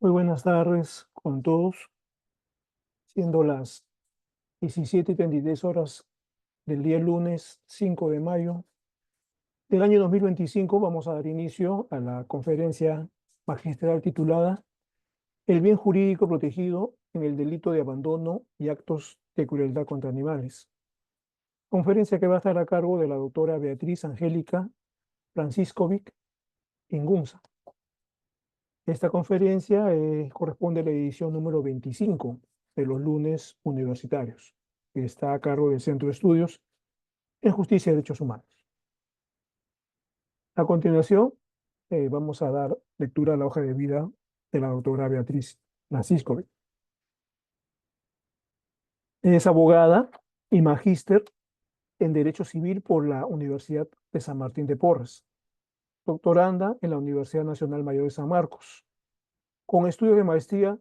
Muy buenas tardes con todos, siendo las 17:33 del día lunes 5 de mayo del año 2025. Vamos a dar inicio a la conferencia magistral titulada El bien jurídico protegido en el delito de abandono y actos de crueldad contra animales. Conferencia que va a estar a cargo de la doctora Beatriz Angélica Franciscovic Ingunza. Esta conferencia corresponde a la edición número 25 de los lunes universitarios, que está a cargo del Centro de Estudios en Justicia y Derechos Humanos. A continuación, vamos a dar lectura a la hoja de vida de la doctora Beatriz Francisco. Es abogada y magíster en Derecho Civil por la Universidad de San Martín de Porres, doctoranda en la Universidad Nacional Mayor de San Marcos, con estudios de maestría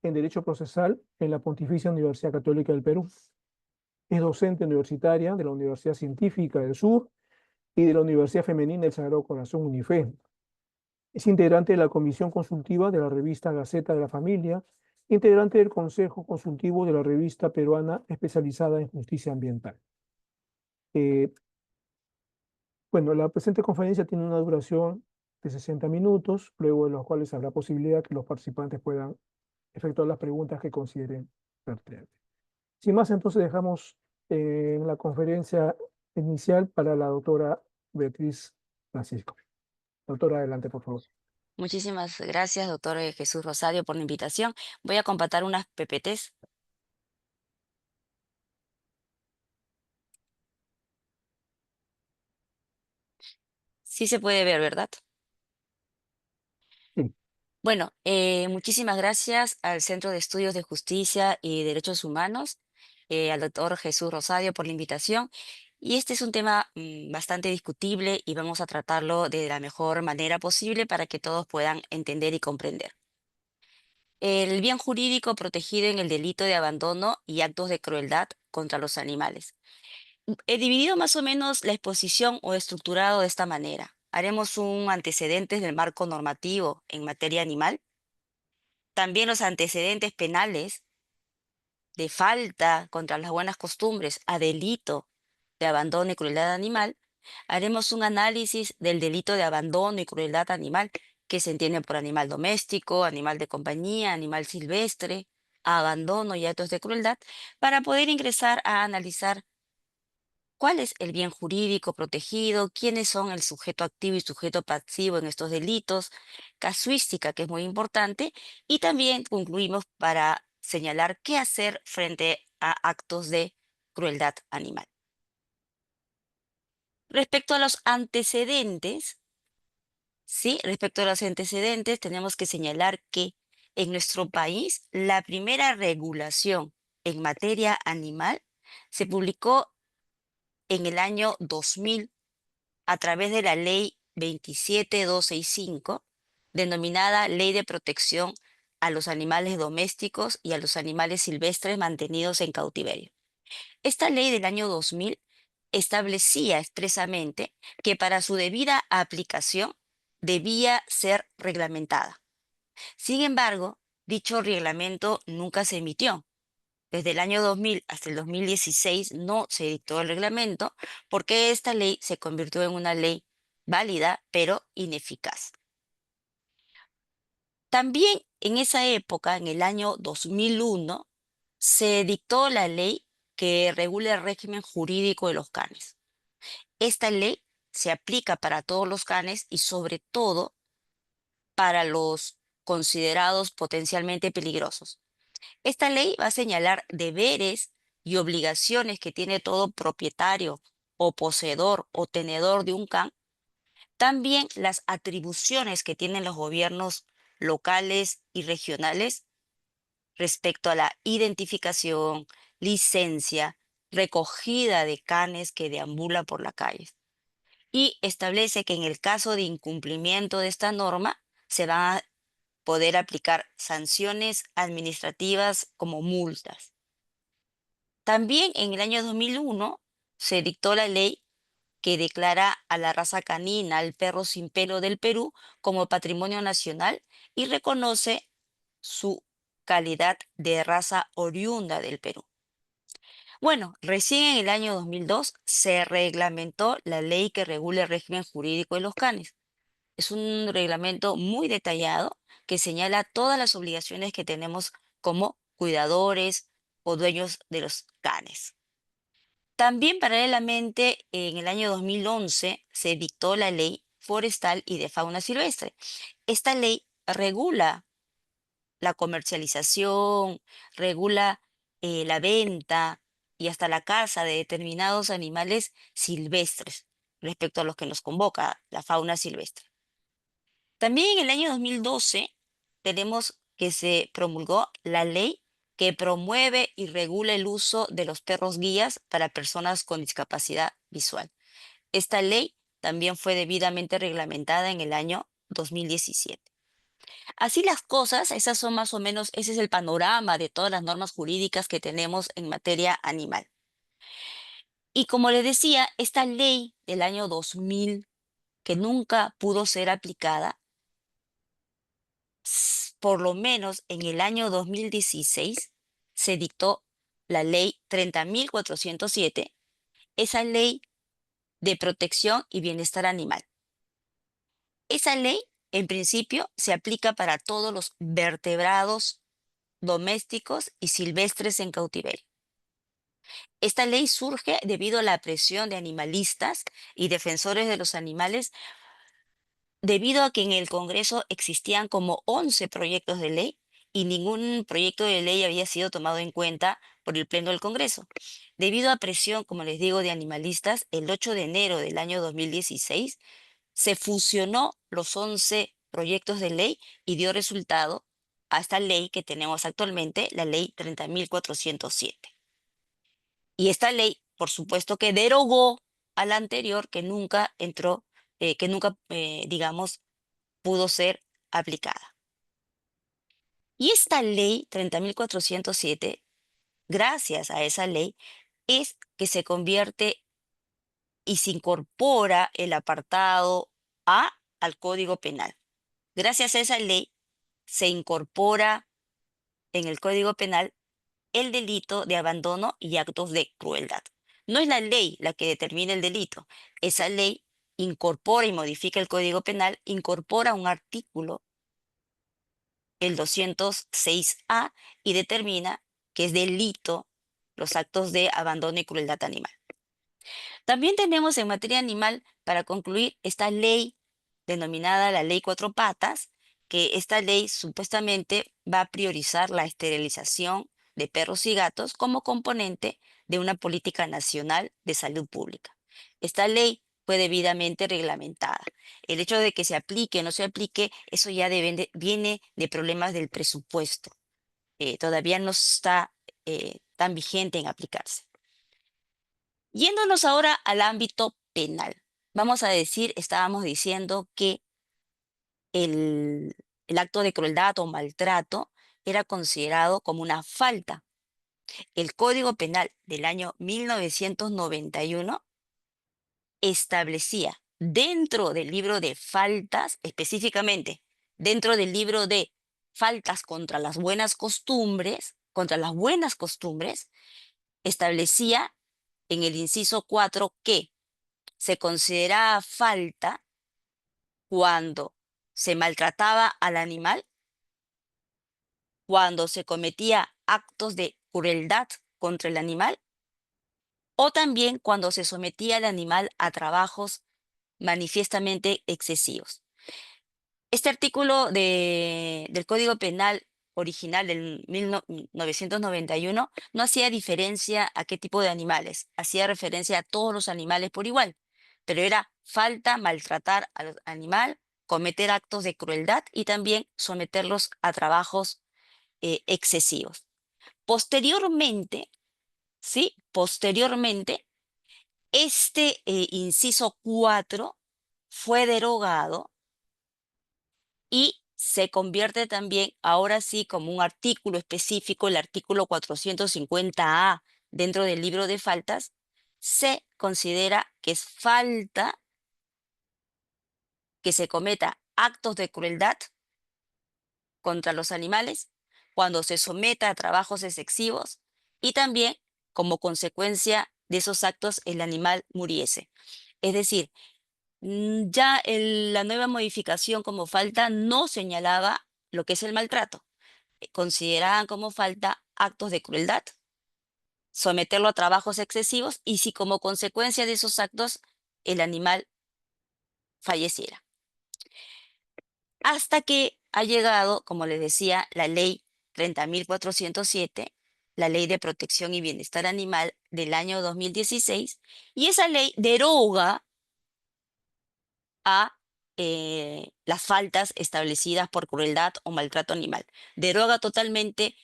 en Derecho Procesal en la Pontificia Universidad Católica del Perú. Es docente universitaria de la Universidad Científica del Sur y de la Universidad Femenina del Sagrado Corazón UNIFE. Es integrante de la Comisión Consultiva de la revista Gaceta de la Familia, integrante del Consejo Consultivo de la revista peruana especializada en justicia ambiental. Eh, bueno, la presente conferencia tiene una duración de 60 minutos, luego de los cuales habrá posibilidad que los participantes puedan efectuar las preguntas que consideren pertinentes. Sin más, entonces dejamos la conferencia inicial para la doctora Beatriz Francisco. Doctora, adelante, por favor. Muchísimas gracias, doctor Jesús Rosario, por la invitación. Voy a compartir unas PPTs. Sí se puede ver, ¿verdad? Sí. Bueno, muchísimas gracias al Centro de Estudios de Justicia y Derechos Humanos, al doctor Jesús Rosario por la invitación. Y este es un tema bastante discutible y vamos a tratarlo de la mejor manera posible para que todos puedan entender y comprender. El bien jurídico protegido en el delito de abandono y actos de crueldad contra los animales. He dividido más o menos la exposición o estructurado de esta manera. Haremos un antecedentes del marco normativo en materia animal, también los antecedentes penales de falta contra las buenas costumbres a delito de abandono y crueldad animal. Haremos un análisis del delito de abandono y crueldad animal, que se entiende por animal doméstico, animal de compañía, animal silvestre, abandono y actos de crueldad, para poder ingresar a analizar cuál es el bien jurídico protegido, quiénes son el sujeto activo y sujeto pasivo en estos delitos, casuística, que es muy importante, y también concluimos para señalar qué hacer frente a actos de crueldad animal. Respecto a los antecedentes, sí, respecto a los antecedentes, tenemos que señalar que en nuestro país la primera regulación en materia animal se publicó en el año 2000 a través de la Ley 27265, denominada Ley de Protección a los Animales Domésticos y a los Animales Silvestres Mantenidos en Cautiverio. Esta ley del año 2000 establecía expresamente que para su debida aplicación debía ser reglamentada. Sin embargo, dicho reglamento nunca se emitió. Desde el año 2000 hasta el 2016 no se dictó el reglamento porque esta ley se convirtió en una ley válida pero ineficaz. También en esa época, en el año 2001, se dictó la ley que regula el régimen jurídico de los canes. Esta ley se aplica para todos los canes y sobre todo para los considerados potencialmente peligrosos. Esta ley va a señalar deberes y obligaciones que tiene todo propietario o poseedor o tenedor de un can, también las atribuciones que tienen los gobiernos locales y regionales respecto a la identificación, licencia, recogida de canes que deambulan por la calle. Y establece que en el caso de incumplimiento de esta norma se van a poder aplicar sanciones administrativas como multas. También en el año 2001 se dictó la ley que declara a la raza canina, al perro sin pelo del Perú, como patrimonio nacional y reconoce su calidad de raza oriunda del Perú. Bueno, recién en el año 2002 se reglamentó la ley que regula el régimen jurídico de los canes. Es un reglamento muy detallado que señala todas las obligaciones que tenemos como cuidadores o dueños de los canes. También paralelamente, en el año 2011 se dictó la Ley Forestal y de Fauna Silvestre. Esta ley regula la comercialización, regula la venta y hasta la caza de determinados animales silvestres respecto a los que nos convoca la fauna silvestre. También en el año 2012 tenemos que se promulgó la ley que promueve y regula el uso de los perros guías para personas con discapacidad visual. Esta ley también fue debidamente reglamentada en el año 2017. Así las cosas, esas son más o menos, ese es el panorama de todas las normas jurídicas que tenemos en materia animal. Y como les decía, esta ley del año 2000, que nunca pudo ser aplicada, por lo menos en el año 2016 se dictó la ley 30.407, esa ley de protección y bienestar animal. Esa ley, en principio, se aplica para todos los vertebrados domésticos y silvestres en cautiverio. Esta ley surge debido a la presión de animalistas y defensores de los animales, debido a que en el Congreso existían como 11 proyectos de ley y ningún proyecto de ley había sido tomado en cuenta por el Pleno del Congreso. Debido a presión, como les digo, de animalistas, el 8 de enero del año 2016 se fusionó los 11 proyectos de ley y dio resultado a esta ley que tenemos actualmente, la ley 30.407. Y esta ley, por supuesto, que derogó a la anterior que nunca entró, que nunca, digamos, pudo ser aplicada. Y esta ley 30.407, gracias a esa ley, es que se convierte y se incorpora el apartado A al Código Penal. Gracias a esa ley se incorpora en el Código Penal el delito de abandono y actos de crueldad. No es la ley la que determina el delito. Esa ley incorpora y modifica el Código Penal, incorpora un artículo, el 206A, y determina que es delito los actos de abandono y crueldad animal. También tenemos en materia animal, para concluir, esta ley denominada la Ley Cuatro Patas, que esta ley supuestamente va a priorizar la esterilización de perros y gatos como componente de una política nacional de salud pública. Esta ley fue debidamente reglamentada. El hecho de que se aplique o no se aplique, eso ya viene de problemas del presupuesto. Todavía no está tan vigente en aplicarse. Yéndonos ahora al ámbito penal. Vamos a decir, estábamos diciendo que el, el acto de crueldad o maltrato era considerado como una falta. El Código Penal del año 1991 establecía dentro del libro de faltas, específicamente dentro del libro de faltas contra las buenas costumbres, establecía en el inciso 4 que se consideraba falta cuando se maltrataba al animal, cuando se cometía actos de crueldad contra el animal, o también cuando se sometía al animal a trabajos manifiestamente excesivos. Este artículo del Código Penal original del 1991 no hacía diferencia a qué tipo de animales, hacía referencia a todos los animales por igual, pero era falta maltratar al animal, cometer actos de crueldad y también someterlos a trabajos excesivos. Posteriormente, ¿sí? Posteriormente, este inciso 4 fue derogado y se convierte también, ahora sí, como un artículo específico, el artículo 450A dentro del libro de faltas. Se considera que es falta que se cometa actos de crueldad contra los animales cuando se someta a trabajos excesivos y también como consecuencia de esos actos el animal muriese. Es decir, ya la nueva modificación como falta no señalaba lo que es el maltrato. Consideraban como falta actos de crueldad, someterlo a trabajos excesivos y si como consecuencia de esos actos el animal falleciera. Hasta que ha llegado, como les decía, la ley 30.407, la ley de protección y bienestar animal del año 2016, y esa ley deroga a las faltas establecidas por crueldad o maltrato animal. Deroga totalmente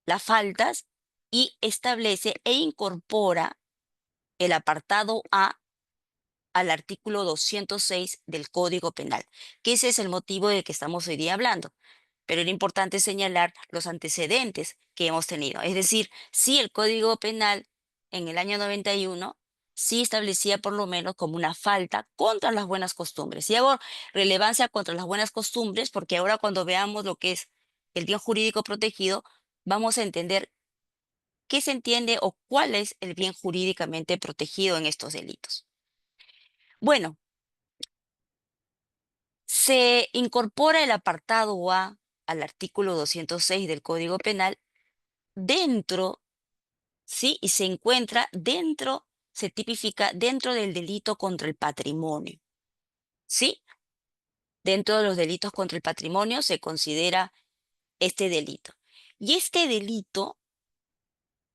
las faltas y establece e incorpora el apartado A al artículo 206 del Código Penal, que ese es el motivo de que estamos hoy día hablando. Pero era importante señalar los antecedentes que hemos tenido. Es decir, si el Código Penal en el año 91 sí establecía por lo menos como una falta contra las buenas costumbres. Y hago relevancia contra las buenas costumbres porque ahora cuando veamos lo que es el bien jurídico protegido, vamos a entender qué se entiende o cuál es el bien jurídicamente protegido en estos delitos. Bueno, se incorpora el apartado A al artículo 206 del Código Penal dentro, ¿sí? Y se encuentra dentro, se tipifica dentro del delito contra el patrimonio, ¿sí? Dentro de los delitos contra el patrimonio se considera este delito. Y este delito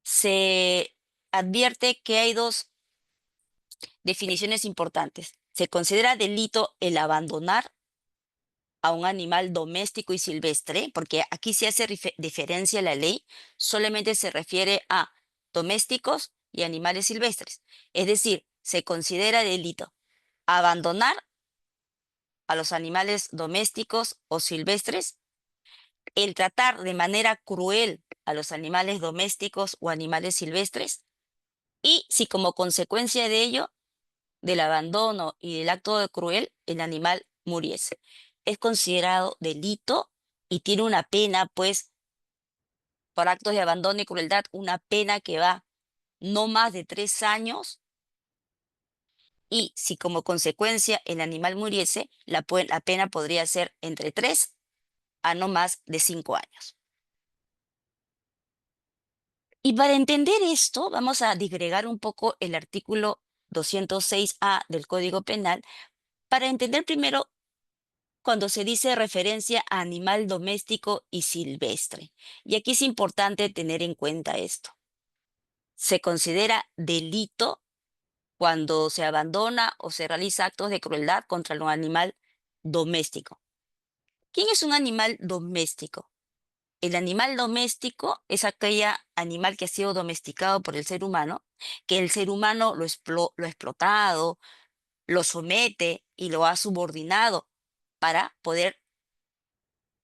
se advierte que hay dos definiciones importantes. Se considera delito el abandonar a un animal doméstico y silvestre, porque aquí se hace diferencia la ley, solamente se refiere a domésticos y animales silvestres. Es decir, se considera delito abandonar a los animales domésticos o silvestres, el tratar de manera cruel a los animales domésticos o animales silvestres, y si como consecuencia de ello, del abandono y del acto de cruel, el animal muriese. Es considerado delito y tiene una pena, pues, por actos de abandono y crueldad, una pena que va no más de 3 años y si como consecuencia el animal muriese, la pena podría ser entre 3 a no más de 5 años. Y para entender esto, vamos a disgregar un poco el artículo 206A del Código Penal para entender primero cuando se dice referencia a animal doméstico y silvestre. Y aquí es importante tener en cuenta esto. Se considera delito cuando se abandona o se realiza actos de crueldad contra un animal doméstico. ¿Quién es un animal doméstico? El animal doméstico es aquel animal que ha sido domesticado por el ser humano, que el ser humano lo ha explotado, lo somete y lo ha subordinado para poder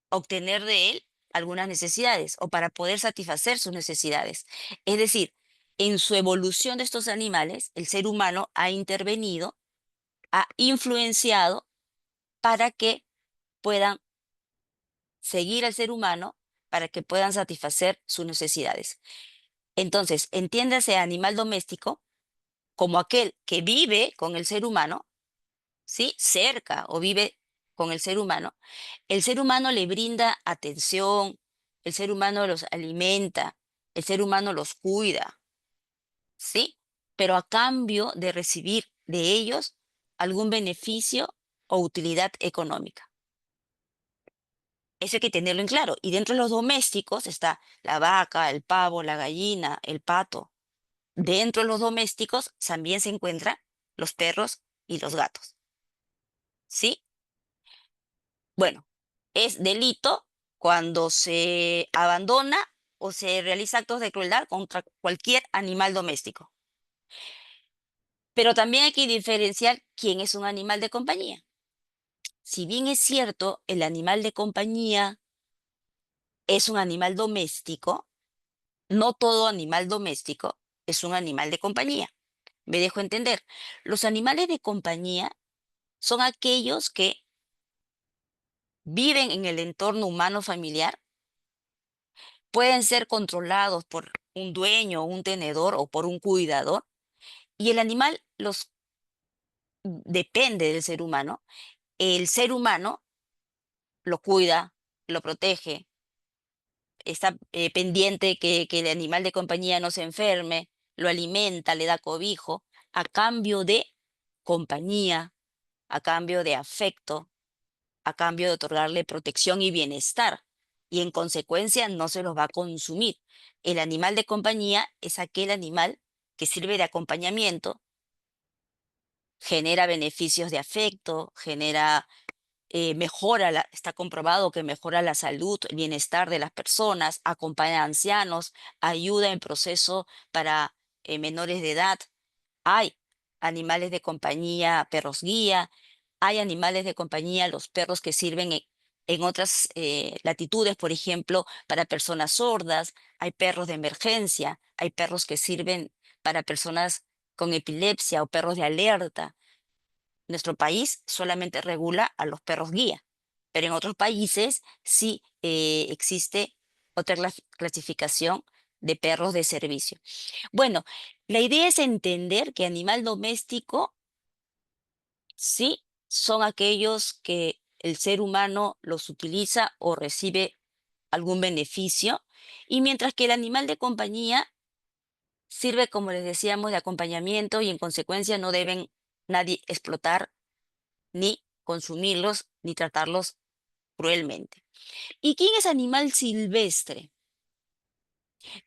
obtener de él algunas necesidades o para poder satisfacer sus necesidades. Es decir, en su evolución de estos animales, el ser humano ha intervenido, ha influenciado para que puedan seguir al ser humano, para que puedan satisfacer sus necesidades. Entonces, entiéndase animal doméstico como aquel que vive con el ser humano, ¿sí? Cerca o vive con el ser humano le brinda atención, el ser humano los alimenta, el ser humano los cuida, ¿sí? Pero a cambio de recibir de ellos algún beneficio o utilidad económica. Eso hay que tenerlo en claro. Y dentro de los domésticos está la vaca, el pavo, la gallina, el pato. Dentro de los domésticos también se encuentran los perros y los gatos, ¿sí? Bueno, es delito cuando se abandona o se realiza actos de crueldad contra cualquier animal doméstico. Pero también hay que diferenciar quién es un animal de compañía. Si bien es cierto, el animal de compañía es un animal doméstico, no todo animal doméstico es un animal de compañía. Me dejo entender. Los animales de compañía son aquellos que viven en el entorno humano familiar pueden ser controlados por un dueño, un tenedor o por un cuidador, y el animal los depende del ser humano. El ser humano lo cuida, lo protege, está pendiente que el animal de compañía no se enferme, lo alimenta, le da cobijo, a cambio de compañía, a cambio de afecto, a cambio de otorgarle protección y bienestar. Y en consecuencia no se los va a consumir. El animal de compañía es aquel animal que sirve de acompañamiento, genera beneficios de afecto, genera está comprobado que mejora la salud, el bienestar de las personas, acompaña a ancianos, ayuda en proceso para menores de edad. Hay animales de compañía, perros guía, hay animales de compañía, los perros que sirven en otras latitudes, por ejemplo, para personas sordas, hay perros de emergencia, hay perros que sirven para personas con epilepsia o perros de alerta. Nuestro país solamente regula a los perros guía, pero en otros países sí existe otra clasificación de perros de servicio. Bueno, la idea es entender que animal doméstico sí son aquellos que el ser humano los utiliza o recibe algún beneficio, y mientras que el animal de compañía sirve, como les decíamos, de acompañamiento y en consecuencia no deben nadie explotar ni consumirlos, ni tratarlos cruelmente. ¿Y quién es animal silvestre?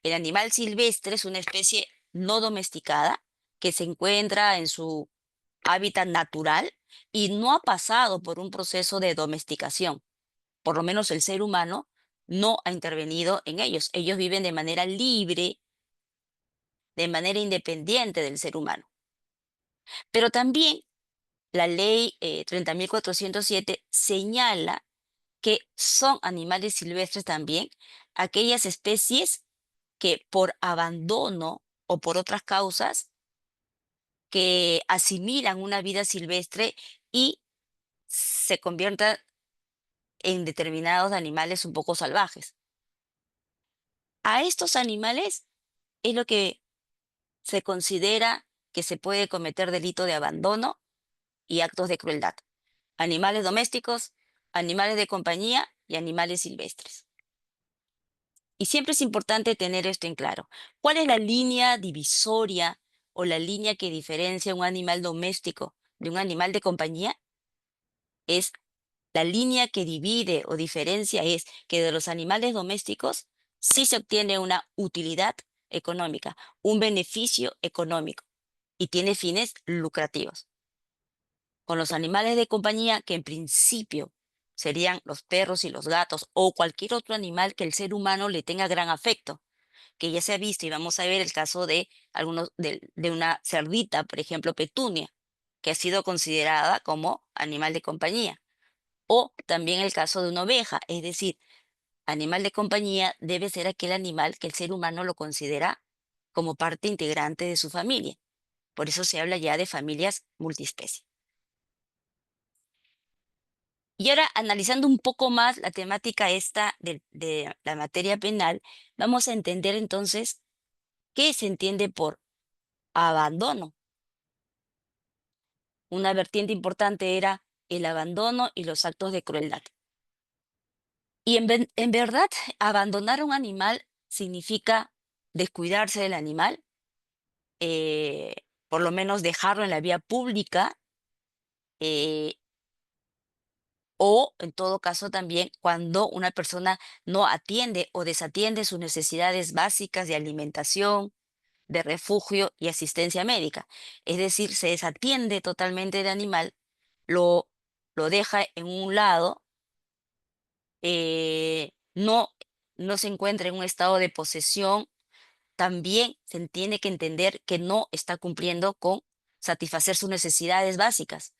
El animal silvestre es una especie no domesticada que se encuentra en su hábitat natural y no ha pasado por un proceso de domesticación. Por lo menos el ser humano no ha intervenido en ellos. Ellos viven de manera libre, de manera independiente del ser humano. Pero también la ley 30.407 señala que son animales silvestres también aquellas especies que por abandono o por otras causas que asimilan una vida silvestre y se conviertan en determinados animales un poco salvajes. A estos animales es lo que se considera que se puede cometer delito de abandono y actos de crueldad. Animales domésticos, animales de compañía y animales silvestres. Y siempre es importante tener esto en claro. ¿Cuál es la línea divisoria o la línea que diferencia un animal doméstico de un animal de compañía? Es la línea que divide o diferencia es que de los animales domésticos sí se obtiene una utilidad económica, un beneficio económico y tiene fines lucrativos. Con los animales de compañía, que en principio serían los perros y los gatos o cualquier otro animal que el ser humano le tenga gran afecto, que ya se ha visto, y vamos a ver el caso de algunos de una cerdita, por ejemplo, Petunia, que ha sido considerada como animal de compañía. O también el caso de una oveja, es decir, animal de compañía debe ser aquel animal que el ser humano lo considera como parte integrante de su familia. Por eso se habla ya de familias multiespecie. Y ahora, analizando un poco más la temática esta de la materia penal, vamos a entender entonces qué se entiende por abandono. Una vertiente importante era el abandono y los actos de crueldad. Y en verdad, abandonar a un animal significa descuidarse del animal, eh, por lo menos dejarlo en la vía pública, eh, o en todo caso también cuando una persona no atiende o desatiende sus necesidades básicas de alimentación, de refugio y asistencia médica. Es decir, se desatiende totalmente del animal, lo, lo deja en un lado, no, no se encuentra en un estado de posesión. También se tiene que entender que no está cumpliendo con satisfacer sus necesidades básicas.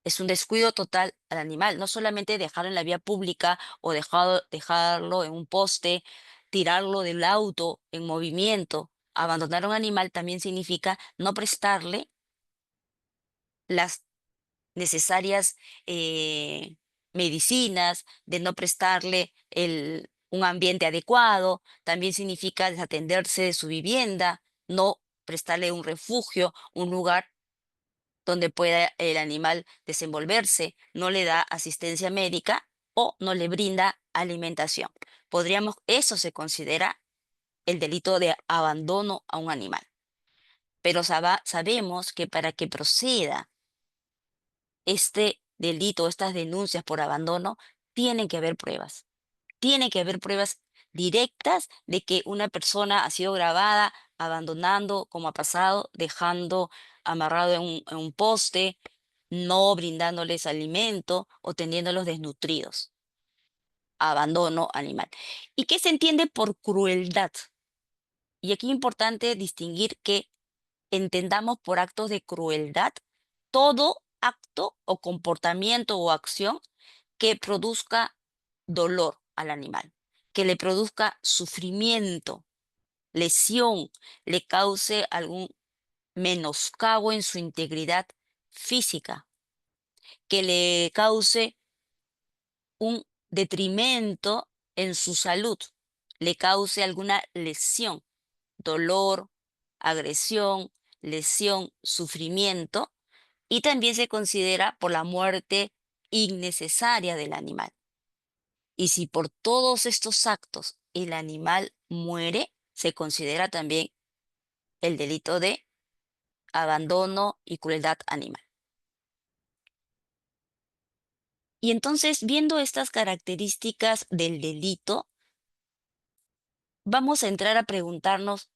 Es un descuido total al animal, no solamente dejarlo en la vía pública o dejarlo en un poste, tirarlo del auto en movimiento. Abandonar a un animal también significa no prestarle las necesarias medicinas, de no prestarle un ambiente adecuado, también significa desatenderse de su vivienda, no prestarle un refugio, un lugar donde pueda el animal desenvolverse, no le da asistencia médica o no le brinda alimentación. Eso se considera el delito de abandono a un animal. Pero sabemos que para que proceda este delito, estas denuncias por abandono, tienen que haber pruebas. Tiene que haber pruebas directas de que una persona ha sido grabada abandonando, como ha pasado, dejando amarrado en un poste, no brindándoles alimento o teniéndolos desnutridos. Abandono animal. ¿Y qué se entiende por crueldad? Y aquí es importante distinguir que entendamos por actos de crueldad todo acto o comportamiento o acción que produzca dolor al animal, que le produzca sufrimiento, lesión, le cause algún menoscabo en su integridad física, que le cause un detrimento en su salud, le cause alguna lesión, dolor, agresión, lesión, sufrimiento, y también se considera por la muerte innecesaria del animal. Y si por todos estos actos el animal muere, se considera también el delito de abandono y crueldad animal. Y entonces, viendo estas características del delito, vamos a entrar a preguntarnos,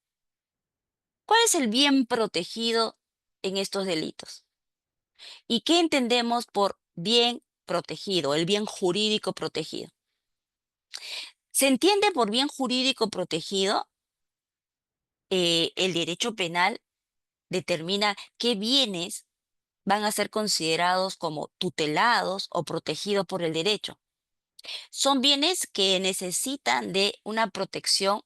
¿cuál es el bien protegido en estos delitos? ¿Y qué entendemos por bien protegido, el bien jurídico protegido? Se entiende por bien jurídico protegido, el derecho penal determina qué bienes van a ser considerados como tutelados o protegidos por el derecho. Son bienes que necesitan de una protección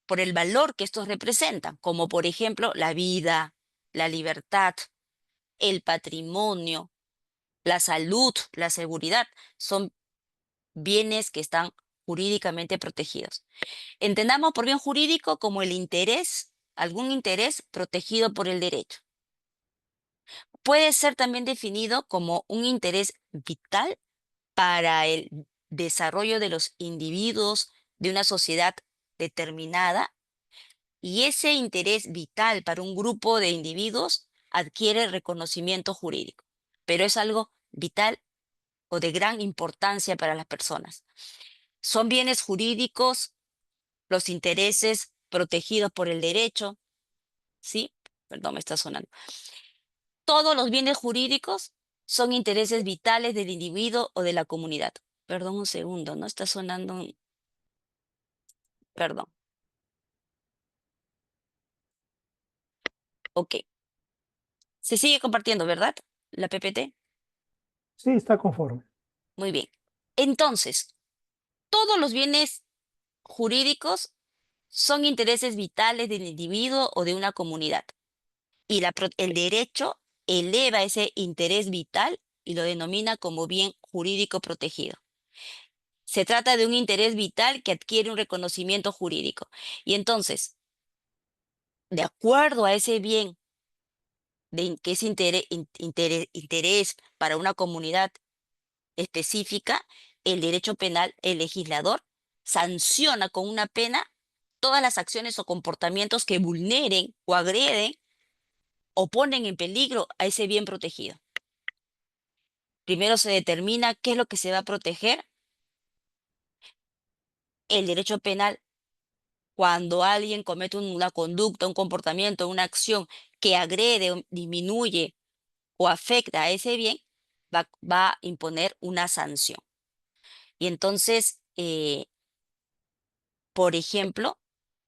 por el valor que estos representan, como por ejemplo la vida, la libertad, el patrimonio, la salud, la seguridad. Son bienes que están jurídicamente protegidos. Entendamos por bien jurídico como el interés, algún interés protegido por el derecho. Puede ser también definido como un interés vital para el desarrollo de los individuos de una sociedad determinada, y ese interés vital para un grupo de individuos adquiere reconocimiento jurídico, pero es algo vital o de gran importancia para las personas. Son bienes jurídicos los intereses protegidos por el derecho, ¿sí? Perdón, me está sonando. Todos los bienes jurídicos son intereses vitales del individuo o de la comunidad. Perdón un segundo, ¿no? Está sonando Perdón. Ok. Se sigue compartiendo, ¿verdad? La PPT. Sí, está conforme. Muy bien. Entonces, todos los bienes jurídicos son intereses vitales del individuo o de una comunidad. Y el derecho eleva ese interés vital y lo denomina como bien jurídico protegido. Se trata de un interés vital que adquiere un reconocimiento jurídico. Y entonces, de acuerdo a ese bien, que es interés para una comunidad específica, el derecho penal, el legislador, sanciona con una pena todas las acciones o comportamientos que vulneren o agreden o ponen en peligro a ese bien protegido. Primero se determina qué es lo que se va a proteger. El derecho penal, cuando alguien comete una conducta, un comportamiento, una acción que agrede, o disminuye o afecta a ese bien, va a imponer una sanción. Y entonces, por ejemplo,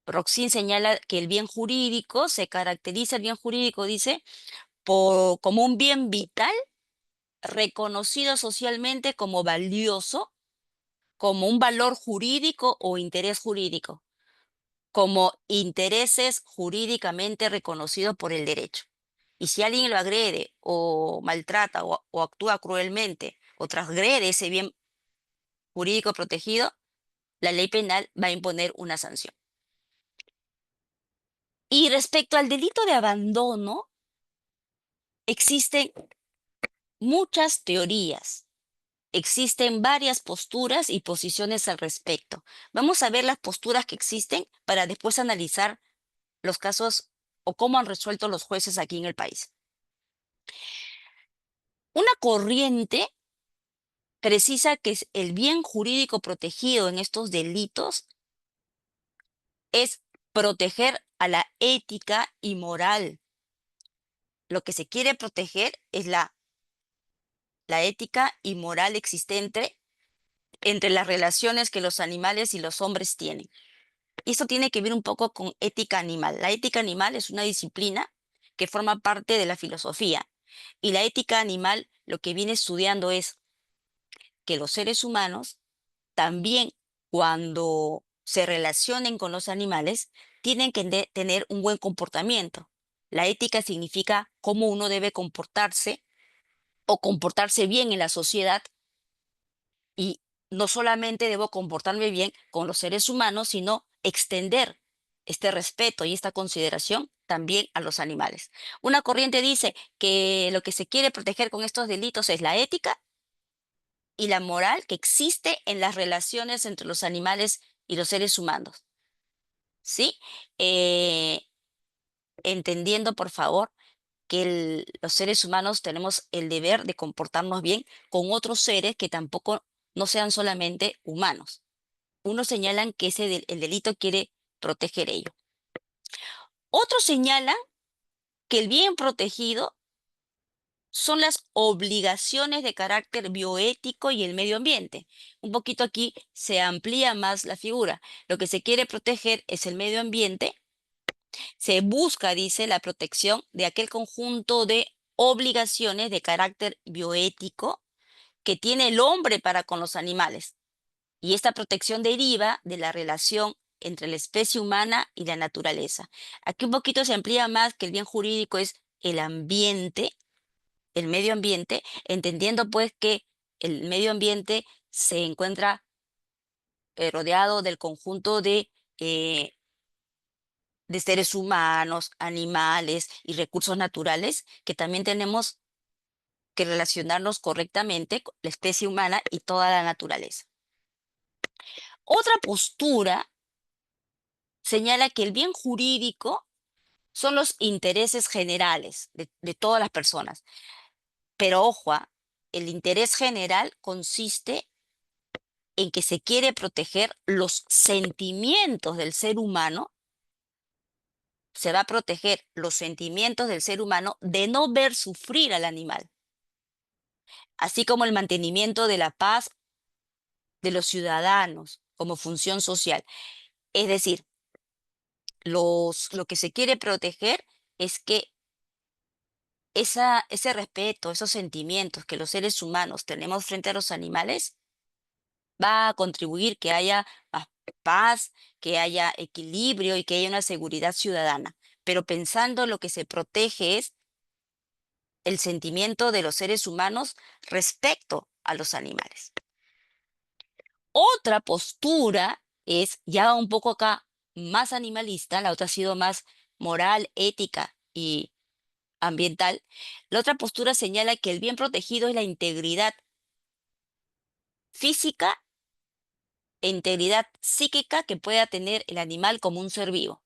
Roxin señala que el bien jurídico se caracteriza, el bien jurídico dice, como un bien vital reconocido socialmente como valioso, como un valor jurídico o interés jurídico, como intereses jurídicamente reconocidos por el derecho. Y si alguien lo agrede o maltrata o actúa cruelmente o transgrede ese bien jurídico protegido, la ley penal va a imponer una sanción. Y respecto al delito de abandono, existen muchas teorías, existen varias posturas y posiciones al respecto. Vamos a ver las posturas que existen para después analizar los casos o cómo han resuelto los jueces aquí en el país. Una corriente precisa que el bien jurídico protegido en estos delitos es proteger a la ética y moral. Lo que se quiere proteger es la ética y moral existente entre las relaciones que los animales y los hombres tienen. Y esto tiene que ver un poco con ética animal. La ética animal es una disciplina que forma parte de la filosofía. Y la ética animal lo que viene estudiando es que los seres humanos también cuando se relacionen con los animales tienen que tener un buen comportamiento. La ética significa cómo uno debe comportarse o comportarse bien en la sociedad y no solamente debo comportarme bien con los seres humanos, sino extender este respeto y esta consideración también a los animales. Una corriente dice que lo que se quiere proteger con estos delitos es la ética y la moral que existe en las relaciones entre los animales y los seres humanos. ¿Sí? Eh, Entendiendo, por favor, que los seres humanos tenemos el deber de comportarnos bien con otros seres que tampoco no sean solamente humanos. Unos señalan que el delito quiere proteger ello. Otros señalan que el bien protegido son las obligaciones de carácter bioético y el medio ambiente. Un poquito aquí se amplía más la figura. Lo que se quiere proteger es el medio ambiente. Se busca, dice, la protección de aquel conjunto de obligaciones de carácter bioético que tiene el hombre para con los animales. Y esta protección deriva de la relación entre la especie humana y la naturaleza. Aquí un poquito se amplía más que el bien jurídico es el ambiente, el medio ambiente, entendiendo pues que el medio ambiente se encuentra rodeado del conjunto eh, de seres humanos, animales y recursos naturales que también tenemos que relacionarnos correctamente con la especie humana y toda la naturaleza. Otra postura señala que el bien jurídico son los intereses generales de todas las personas. Pero ojo, el interés general consiste en que se quiere proteger los sentimientos del ser humano, se va a proteger los sentimientos del ser humano de no ver sufrir al animal, así como el mantenimiento de la paz de los ciudadanos como función social. Es decir, lo que se quiere proteger es que ese respeto, esos sentimientos que los seres humanos tenemos frente a los animales, va a contribuir que haya más paz, que haya equilibrio y que haya una seguridad ciudadana. Pero pensando lo que se protege es el sentimiento de los seres humanos respecto a los animales. Otra postura es ya un poco acá más animalista, la otra ha sido más moral, ética y ambiental. La otra postura señala que el bien protegido es la integridad física e integridad psíquica que pueda tener el animal como un ser vivo.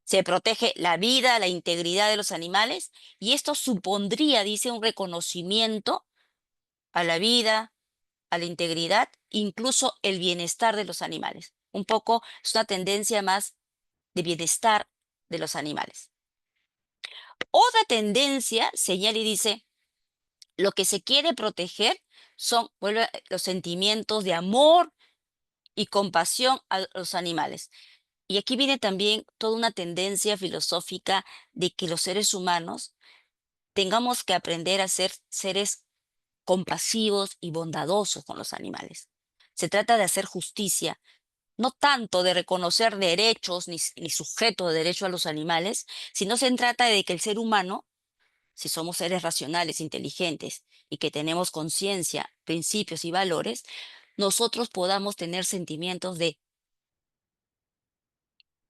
Se protege la vida, la integridad de los animales y esto supondría, dice, un reconocimiento a la vida, a la integridad, incluso el bienestar de los animales. Un poco es una tendencia más de bienestar de los animales. Otra tendencia señala y dice, lo que se quiere proteger son los sentimientos de amor y compasión a los animales. Y aquí viene también toda una tendencia filosófica de que los seres humanos tengamos que aprender a ser seres compasivos y bondadosos con los animales. Se trata de hacer justicia, no tanto de reconocer derechos ni sujeto de derecho a los animales, sino se trata de que el ser humano, si somos seres racionales, inteligentes y que tenemos conciencia, principios y valores, nosotros podamos tener sentimientos de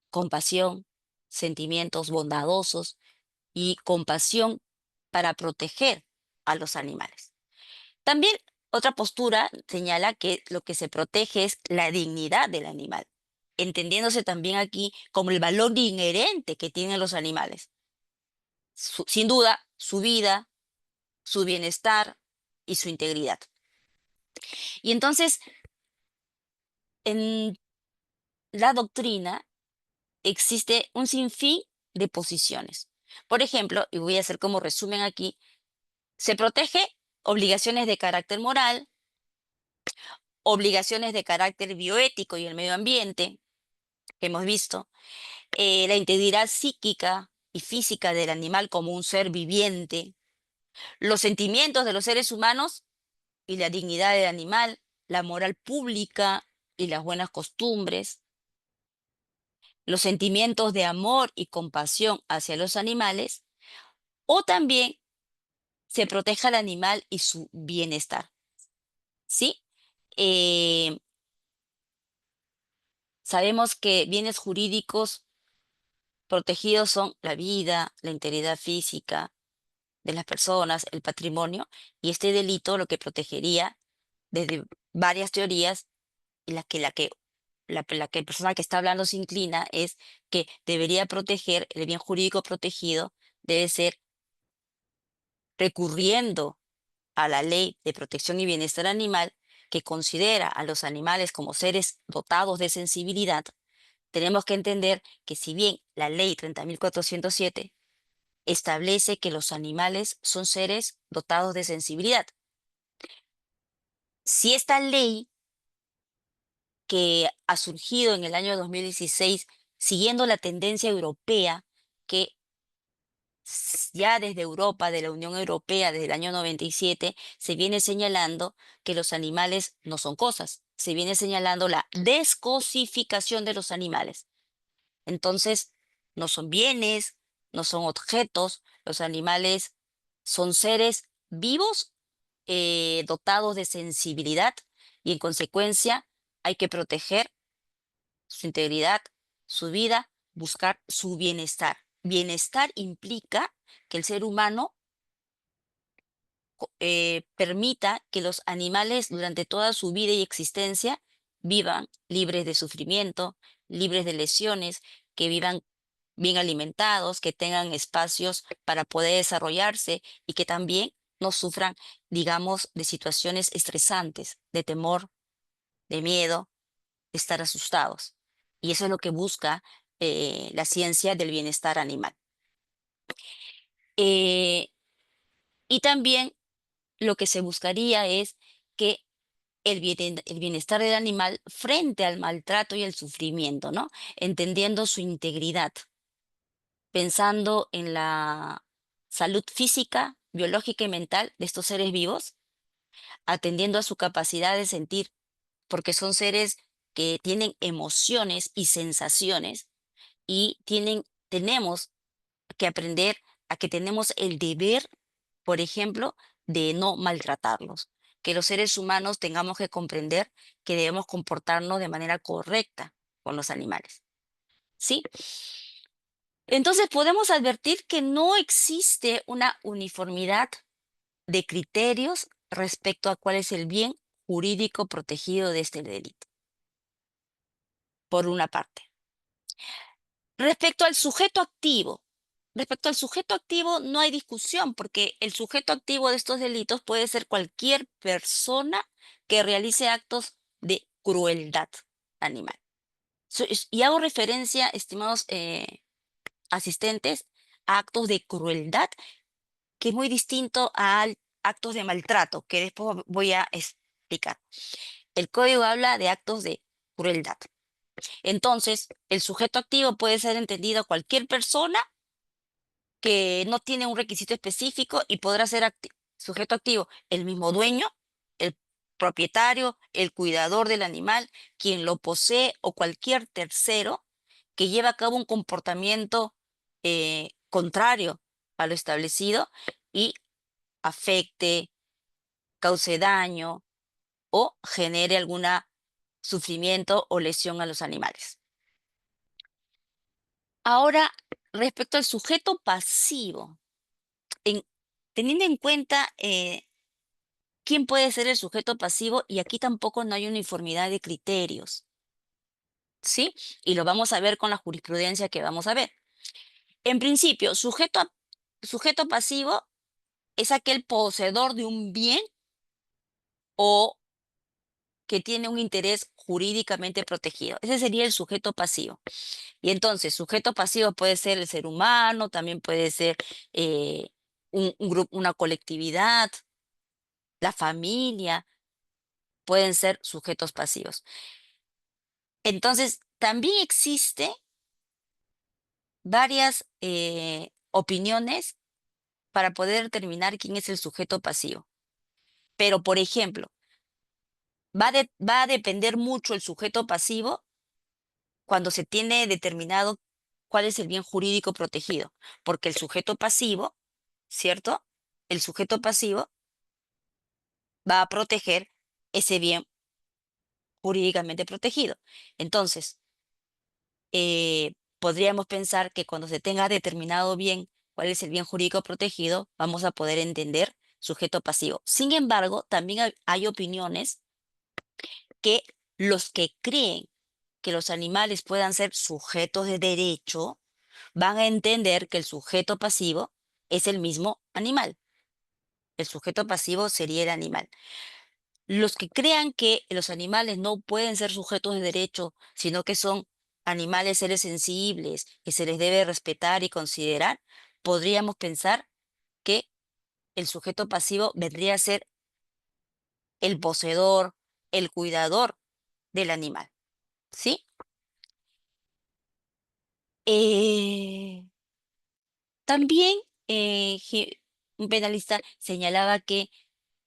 compasión, sentimientos bondadosos y compasión para proteger a los animales. También otra postura señala que lo que se protege es la dignidad del animal, entendiéndose también aquí como el valor inherente que tienen los animales. Sin duda, su vida, su bienestar y su integridad. Y entonces, en la doctrina existe un sinfín de posiciones. Por ejemplo, y voy a hacer como resumen aquí, se protege obligaciones de carácter moral, obligaciones de carácter bioético y el medio ambiente, que hemos visto, la integridad psíquica y física del animal como un ser viviente, los sentimientos de los seres humanos y la dignidad del animal, la moral pública y las buenas costumbres, los sentimientos de amor y compasión hacia los animales, o también se protege al animal y su bienestar, ¿sí? Eh, Sabemos que bienes jurídicos protegidos son la vida, la integridad física de las personas, el patrimonio, y este delito lo que protegería desde varias teorías, y la que la persona que está hablando se inclina es que debería proteger, el bien jurídico protegido debe ser recurriendo a la Ley de Protección y Bienestar Animal, que considera a los animales como seres dotados de sensibilidad. Tenemos que entender que si bien la Ley 30.407 establece que los animales son seres dotados de sensibilidad, si esta ley que ha surgido en el año 2016, siguiendo la tendencia europea, que ya desde Europa, de la Unión Europea, desde el año 97, se viene señalando que los animales no son cosas, se viene señalando la descosificación de los animales. Entonces, no son bienes, no son objetos, los animales son seres vivos, dotados de sensibilidad y en consecuencia hay que proteger su integridad, su vida, buscar su bienestar. Bienestar implica que el ser humano permita que los animales durante toda su vida y existencia vivan libres de sufrimiento, libres de lesiones, que vivan bien alimentados, que tengan espacios para poder desarrollarse y que también no sufran, digamos, de situaciones estresantes, de temor, de miedo, de estar asustados. Y eso es lo que busca la ciencia del bienestar animal. Eh, y también lo que se buscaría es que el bienestar del animal frente al maltrato y el sufrimiento, ¿no? Entendiendo su integridad, pensando en la salud física, biológica y mental de estos seres vivos, atendiendo a su capacidad de sentir, porque son seres que tienen emociones y sensaciones y tenemos que aprender a que tenemos el deber, por ejemplo, de no maltratarlos, que los seres humanos tengamos que comprender que debemos comportarnos de manera correcta con los animales, ¿sí? Entonces podemos advertir que no existe una uniformidad de criterios respecto a cuál es el bien jurídico protegido de este delito, por una parte. Respecto al sujeto activo, respecto al sujeto activo no hay discusión porque el sujeto activo de estos delitos puede ser cualquier persona que realice actos de crueldad animal. Y hago referencia, estimados asistentes, a actos de crueldad, que es muy distinto a actos de maltrato, que después voy a explicar. El código habla de actos de crueldad. Entonces, el sujeto activo puede ser entendido cualquier persona que no tiene un requisito específico y podrá ser sujeto activo el mismo dueño, el propietario, el cuidador del animal, quien lo posee o cualquier tercero que lleva a cabo un comportamiento contrario a lo establecido y afecte, cause daño, o genere algún sufrimiento o lesión a los animales. Ahora, respecto al sujeto pasivo, en- teniendo en cuenta quién puede ser el sujeto pasivo, y aquí tampoco no hay uniformidad de criterios, ¿sí? Y lo vamos a ver con la jurisprudencia que vamos a ver. En principio, sujeto pasivo es aquel poseedor de un bien o que tiene un interés jurídicamente protegido. Ese sería el sujeto pasivo. Y entonces, sujeto pasivo puede ser el ser humano, también puede ser eh, un grupo, una colectividad, la familia, pueden ser sujetos pasivos. Entonces, también existe varias opiniones para poder determinar quién es el sujeto pasivo. Pero, por ejemplo, va a depender mucho el sujeto pasivo cuando se tiene determinado cuál es el bien jurídico protegido, porque el sujeto pasivo, ¿cierto? El sujeto pasivo va a proteger ese bien jurídicamente protegido. Entonces, podríamos pensar que cuando se tenga determinado bien cuál es el bien jurídico protegido, vamos a poder entender sujeto pasivo. Sin embargo, también hay opiniones que los que creen que los animales puedan ser sujetos de derecho van a entender que el sujeto pasivo es el mismo animal. El sujeto pasivo sería el animal. Los que crean que los animales no pueden ser sujetos de derecho, sino que son animales, seres sensibles, que se les debe respetar y considerar, podríamos pensar que el sujeto pasivo vendría a ser el poseedor, el cuidador del animal, ¿sí? Eh, También un penalista señalaba que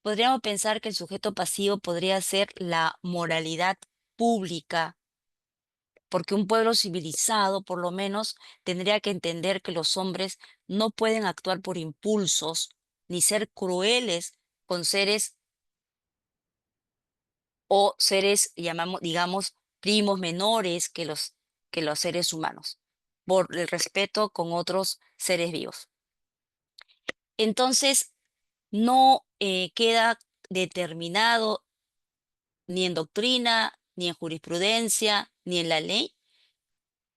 podríamos pensar que el sujeto pasivo podría ser la moralidad pública, porque un pueblo civilizado, por lo menos, tendría que entender que los hombres no pueden actuar por impulsos ni ser crueles con seres o seres, llamamos, digamos, primos menores que los seres humanos, por el respeto con otros seres vivos. Entonces, no queda determinado ni en doctrina, ni en jurisprudencia, ni en la ley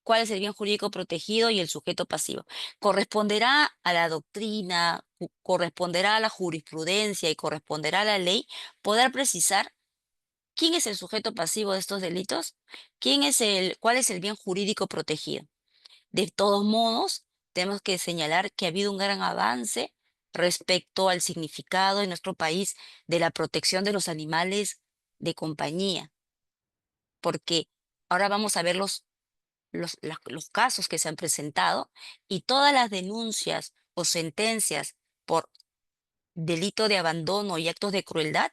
cuál es el bien jurídico protegido y el sujeto pasivo. Corresponderá a la doctrina, corresponderá a la jurisprudencia y corresponderá a la ley poder precisar quién es el sujeto pasivo de estos delitos, cuál es el bien jurídico protegido. De todos modos, tenemos que señalar que ha habido un gran avance respecto al significado en nuestro país de la protección de los animales de compañía, porque ahora vamos a ver los casos que se han presentado y todas las denuncias o sentencias por delito de abandono y actos de crueldad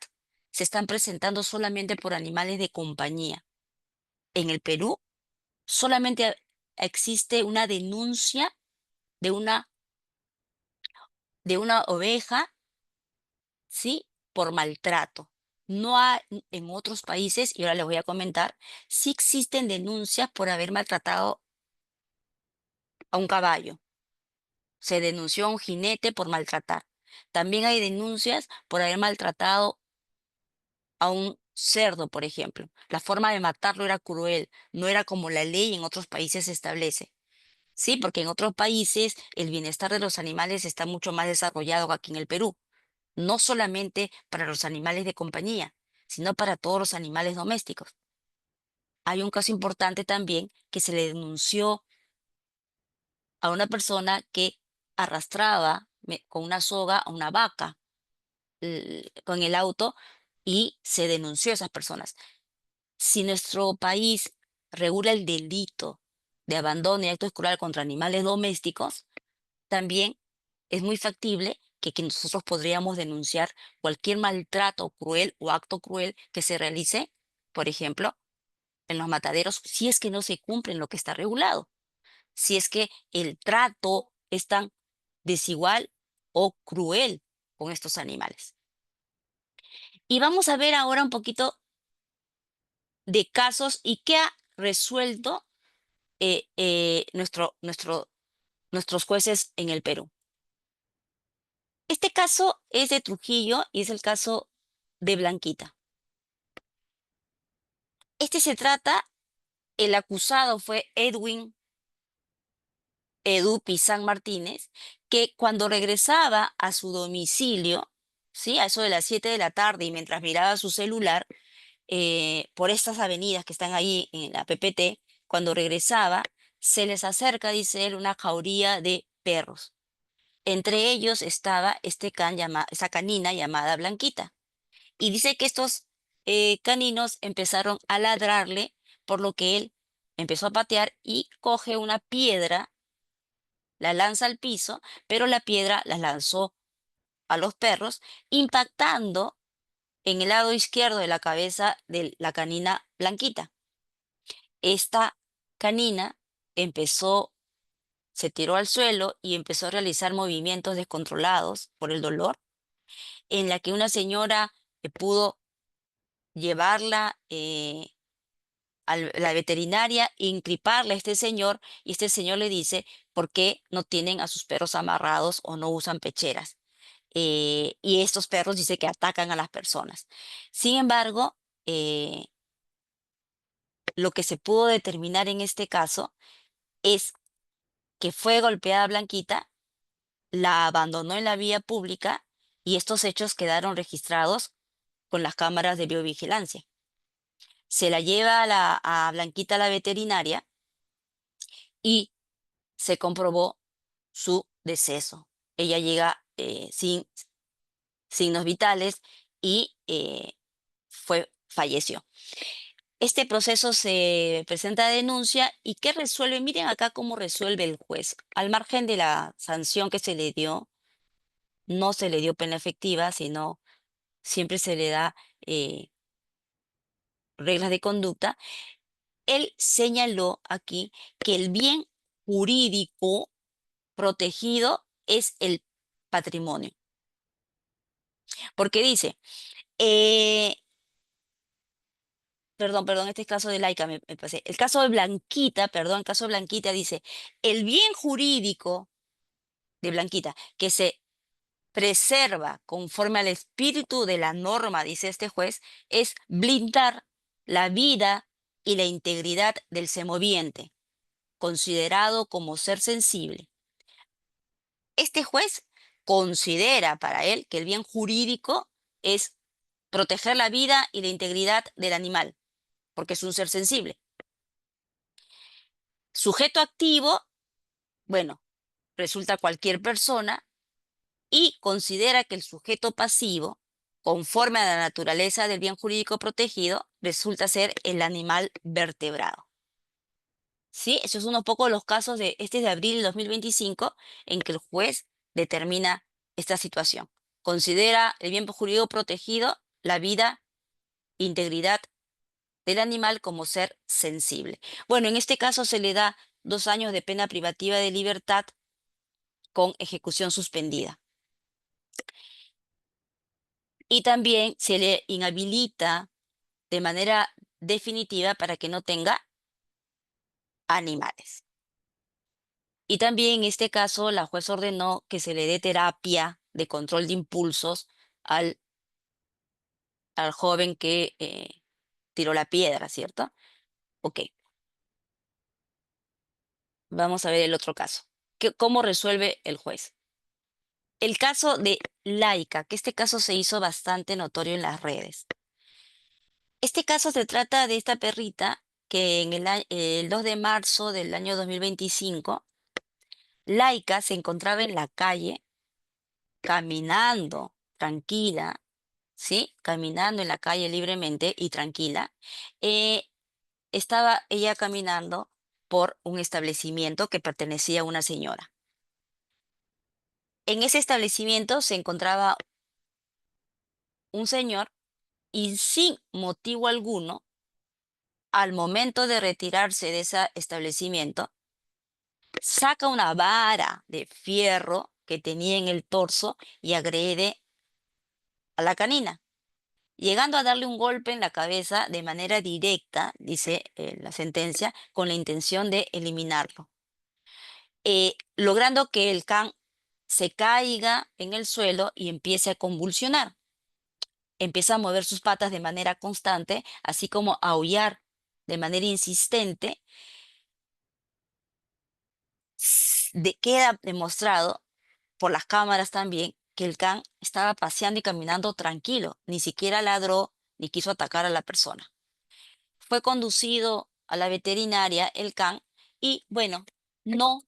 se están presentando solamente por animales de compañía. En el Perú solamente existe una denuncia de una oveja, ¿sí? Por maltrato. No hay en otros países, y ahora les voy a comentar, sí existen denuncias por haber maltratado a un caballo. Se denunció a un jinete por maltratar. También hay denuncias por haber maltratado a un cerdo, por ejemplo. La forma de matarlo era cruel, no era como la ley en otros países establece. Sí, porque en otros países el bienestar de los animales está mucho más desarrollado que aquí en el Perú. No solamente para los animales de compañía, sino para todos los animales domésticos. Hay un caso importante también que se le denunció a una persona que arrastraba con una soga a una vaca con el auto y se denunció a esas personas. Si nuestro país regula el delito de abandono y actos cruel contra animales domésticos, también es muy factible que nosotros podríamos denunciar cualquier maltrato cruel o acto cruel que se realice, por ejemplo, en los mataderos, si es que no se cumple lo que está regulado, si es que el trato es tan desigual o cruel con estos animales. Y vamos a ver ahora un poquito de casos y qué ha resuelto nuestros jueces en el Perú. Este caso es de Trujillo y es el caso de Blanquita. Este se trata, el acusado fue Edwin Edu Pizán Martínez, que cuando regresaba a su domicilio, ¿sí? A eso de las 7 de la tarde y mientras miraba su celular, por estas avenidas que están ahí en la PPT, cuando regresaba, se les acerca, dice él, una jauría de perros. Entre ellos estaba esa canina llamada Blanquita. Y dice que estos caninos empezaron a ladrarle, por lo que él empezó a patear y coge una piedra, la lanza al piso, pero la piedra la lanzó a los perros, impactando en el lado izquierdo de la cabeza de la canina Blanquita. Esta canina empezó, se tiró al suelo y empezó a realizar movimientos descontrolados por el dolor, en la que una señora pudo llevarla a la veterinaria, incriparle a este señor, y este señor le dice por qué no tienen a sus perros amarrados o no usan pecheras. Y estos perros dice que atacan a las personas. Sin embargo, lo que se pudo determinar en este caso es que fue golpeada Blanquita, la abandonó en la vía pública y estos hechos quedaron registrados con las cámaras de biovigilancia. Se la lleva a Blanquita a la veterinaria y se comprobó su deceso. Ella llega sin signos vitales y falleció. Este proceso se presenta denuncia y ¿qué resuelve? Miren acá cómo resuelve el juez. Al margen de la sanción que se le dio, no se le dio pena efectiva, sino siempre se le da reglas de conducta. Él señaló aquí que el bien jurídico protegido es el patrimonio. Porque dice, eh, perdón, este es caso de Laika, me pasé. El caso de Blanquita, perdón, el caso de Blanquita dice, el bien jurídico de Blanquita que se preserva conforme al espíritu de la norma, dice este juez, es blindar la vida y la integridad del semoviente, considerado como ser sensible. Este juez considera para él que el bien jurídico es proteger la vida y la integridad del animal, porque es un ser sensible. Sujeto activo, bueno, resulta cualquier persona y considera que el sujeto pasivo, conforme a la naturaleza del bien jurídico protegido, resulta ser el animal vertebrado. ¿Sí? Esos son unos pocos los casos de este es de abril de 2025 en que el juez determina esta situación. Considera el bien jurídico protegido la vida, integridad del animal como ser sensible. Bueno, en este caso se le da 2 años de pena privativa de libertad con ejecución suspendida. Y también se le inhabilita de manera definitiva para que no tenga animales. Y también en este caso la juez ordenó que se le dé terapia de control de impulsos al, al joven que tiró la piedra, ¿cierto? Ok, vamos a ver el otro caso. ¿Cómo resuelve el juez? El caso de Laika, que este caso se hizo bastante notorio en las redes. Este caso se trata de esta perrita que el 2 de marzo del año 2025, Laika se encontraba en la calle caminando tranquila, ¿sí? Caminando en la calle libremente y tranquila. Eh, Estaba ella caminando por un establecimiento que pertenecía a una señora. En ese establecimiento se encontraba un señor y sin motivo alguno, al momento de retirarse de ese establecimiento, saca una vara de fierro que tenía en el torso y agrede a la canina. llegando a darle un golpe en la cabeza de manera directa, dice la sentencia, con la intención de eliminarlo, logrando que el can se caiga en el suelo y empiece a convulsionar. Empieza a mover sus patas de manera constante, así como a aullar de manera insistente. Queda demostrado por las cámaras también que el can estaba paseando y caminando tranquilo, ni siquiera ladró ni quiso atacar a la persona. Fue conducido a la veterinaria el can y bueno, no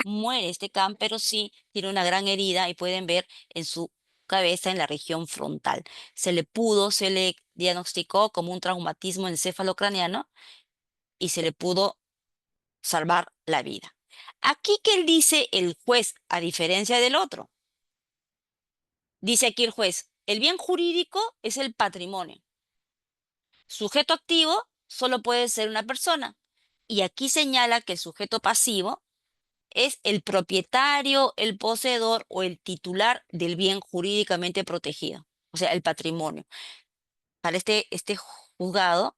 muere este can, pero sí tiene una gran herida y pueden ver en su cabeza en la región frontal. Se le diagnosticó como un traumatismo encefalocraniano y se le pudo salvar la vida. Aquí que él dice el juez, a diferencia del otro, dice aquí el juez, el bien jurídico es el patrimonio. Sujeto activo solo puede ser una persona. Y aquí señala que el sujeto pasivo es el propietario, el poseedor o el titular del bien jurídicamente protegido, o sea, el patrimonio. Para este juzgado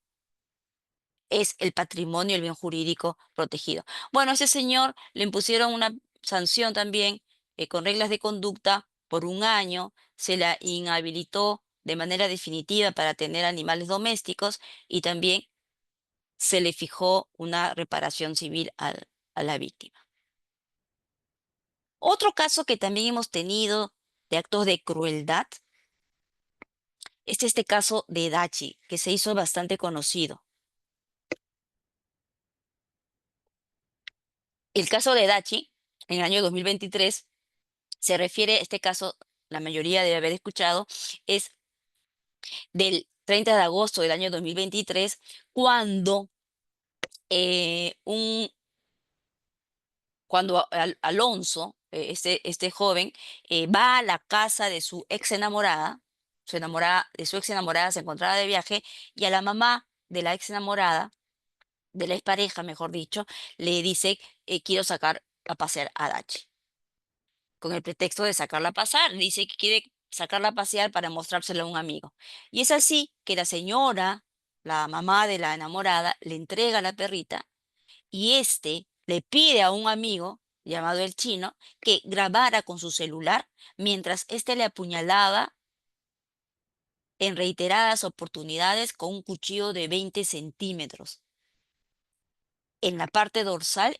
es el patrimonio, el bien jurídico protegido. Bueno, a ese señor le impusieron una sanción también con reglas de conducta por 1 año, se la inhabilitó de manera definitiva para tener animales domésticos y también se le fijó una reparación civil a la víctima. Otro caso que también hemos tenido de actos de crueldad es este caso de Dachi, que se hizo bastante conocido. El caso de Dachi, en el año 2023, se refiere, este caso, la mayoría debe haber escuchado, es del 30 de agosto del año 2023, cuando Alonso, este joven, va a la casa de su ex enamorada, de su ex enamorada se encontraba de viaje, y a la mamá de la ex enamorada, de la expareja, mejor dicho, le dice, quiero sacar a pasear a Dachi, con el pretexto de sacarla a pasar, dice que quiere sacarla a pasear para mostrárselo a un amigo. Y es así que la señora, la mamá de la enamorada, le entrega la perrita y este le pide a un amigo llamado el chino que grabara con su celular mientras éste le apuñalaba en reiteradas oportunidades con un cuchillo de 20 centímetros en la parte dorsal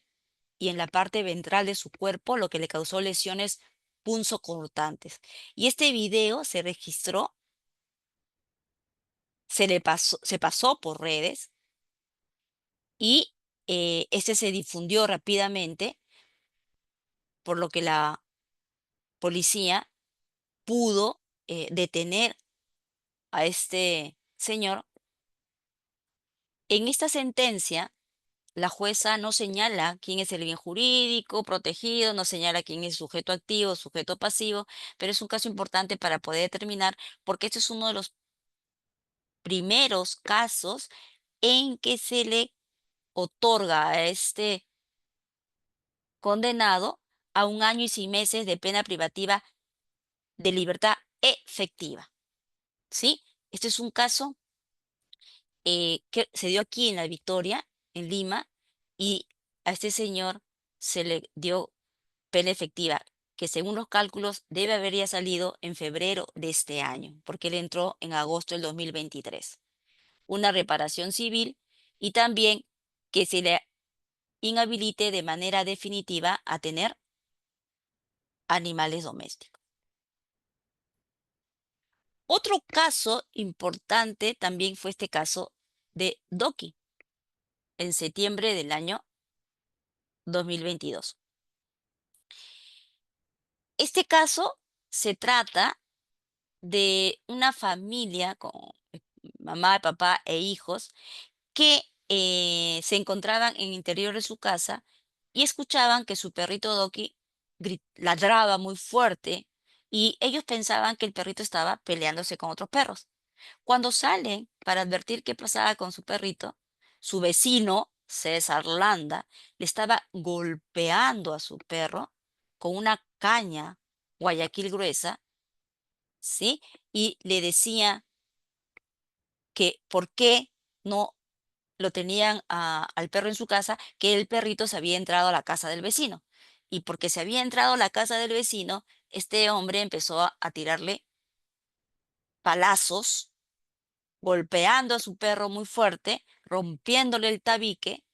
y en la parte ventral de su cuerpo, lo que le causó lesiones punzocortantes. Y este video se registró, se pasó por redes y este se difundió rápidamente, por lo que la policía pudo detener a este señor. En esta sentencia, la jueza no señala quién es el bien jurídico protegido, no señala quién es sujeto activo, sujeto pasivo, pero es un caso importante para poder determinar, porque este es uno de los primeros casos en que se le otorga a este condenado a 1 año y 6 meses de pena privativa de libertad efectiva. ¿Sí? Este es un caso que se dio aquí en La Victoria, en Lima, y a este señor se le dio pena efectiva, que según los cálculos debe haber ya salido en febrero de este año, porque él entró en agosto del 2023. Una reparación civil y también que se le inhabilite de manera definitiva a tener animales domésticos. Otro caso importante también fue este caso de Doki en septiembre del año 2022. Este caso se trata de una familia con mamá, papá e hijos que se encontraban en el interior de su casa y escuchaban que su perrito Doki ladraba muy fuerte y ellos pensaban que el perrito estaba peleándose con otros perros. Cuando salen para advertir qué pasaba con su perrito, su vecino, César Landa, le estaba golpeando a su perro con una caña Guayaquil gruesa, ¿sí? Y le decía que por qué no lo tenían al perro en su casa, que el perrito se había entrado a la casa del vecino. Y porque se había entrado a la casa del vecino, este hombre empezó a tirarle palazos, golpeando a su perro muy fuerte, rompiéndole el tabique,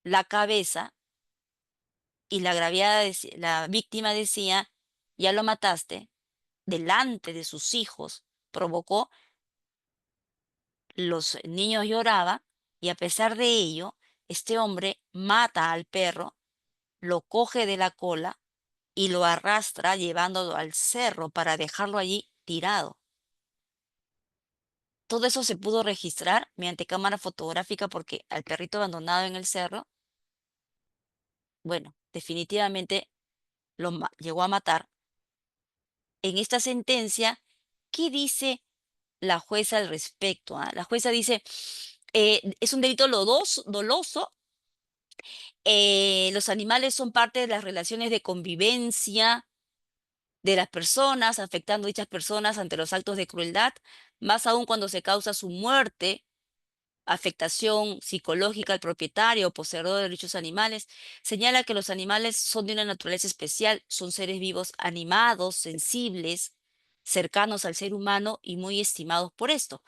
la cabeza, y la agraviada, la víctima decía, ya lo mataste, delante de sus hijos, provocó, los niños lloraban, y a pesar de ello, este hombre mata al perro, lo coge de la cola y lo arrastra llevándolo al cerro para dejarlo allí tirado. Todo eso se pudo registrar mediante cámara fotográfica porque al perrito abandonado en el cerro, bueno, definitivamente llegó a matar. En esta sentencia, ¿qué dice la jueza al respecto? La jueza dice, es un delito doloso, los animales son parte de las relaciones de convivencia de las personas, afectando a dichas personas ante los actos de crueldad, más aún cuando se causa su muerte, afectación psicológica al propietario o poseedor de dichos animales. Señala que los animales son de una naturaleza especial, son seres vivos animados, sensibles, cercanos al ser humano y muy estimados por esto.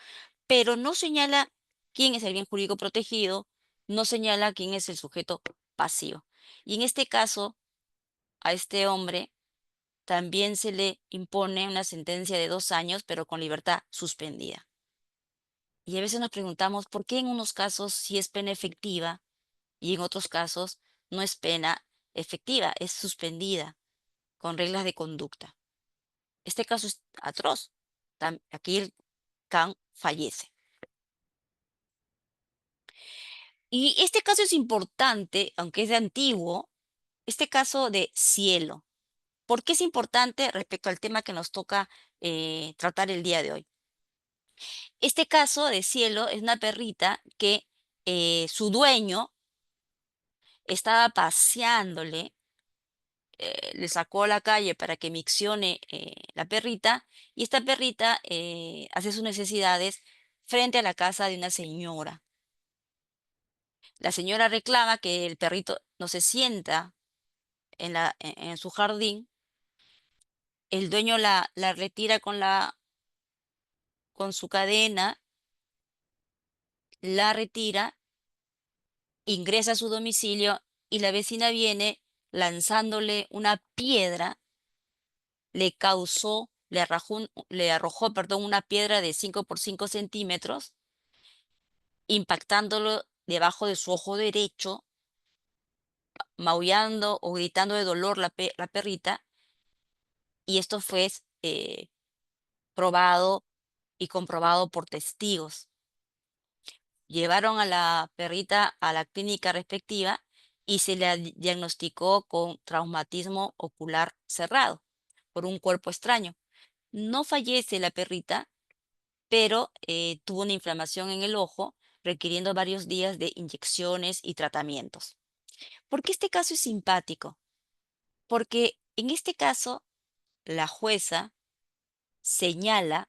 Pero no señala quién es el bien jurídico protegido, no señala quién es el sujeto pasivo. Y en este caso, a este hombre también se le impone una sentencia de 2 años, pero con libertad suspendida. Y a veces nos preguntamos por qué en unos casos sí es pena efectiva y en otros casos no es pena efectiva, es suspendida con reglas de conducta. Este caso es atroz. Aquí el can fallece. Y este caso es importante, aunque es de antiguo, este caso de Cielo. ¿Por qué es importante respecto al tema que nos toca tratar el día de hoy? Este caso de Cielo es una perrita que su dueño estaba paseándole, le sacó a la calle para que miccione la perrita, y esta perrita hace sus necesidades frente a la casa de una señora. La señora reclama que el perrito no se sienta en su jardín. El dueño la retira con su cadena, la retira, ingresa a su domicilio y la vecina viene lanzándole una piedra, le arrojó, perdón, una piedra de 5 por 5 centímetros, impactándolo debajo de su ojo derecho, maullando o gritando de dolor la perrita, y esto fue probado y comprobado por testigos. Llevaron a la perrita a la clínica respectiva y se le diagnosticó con traumatismo ocular cerrado por un cuerpo extraño. No fallece la perrita, pero tuvo una inflamación en el ojo, requiriendo varios días de inyecciones y tratamientos. ¿Por qué este caso es simpático? Porque en este caso la jueza señala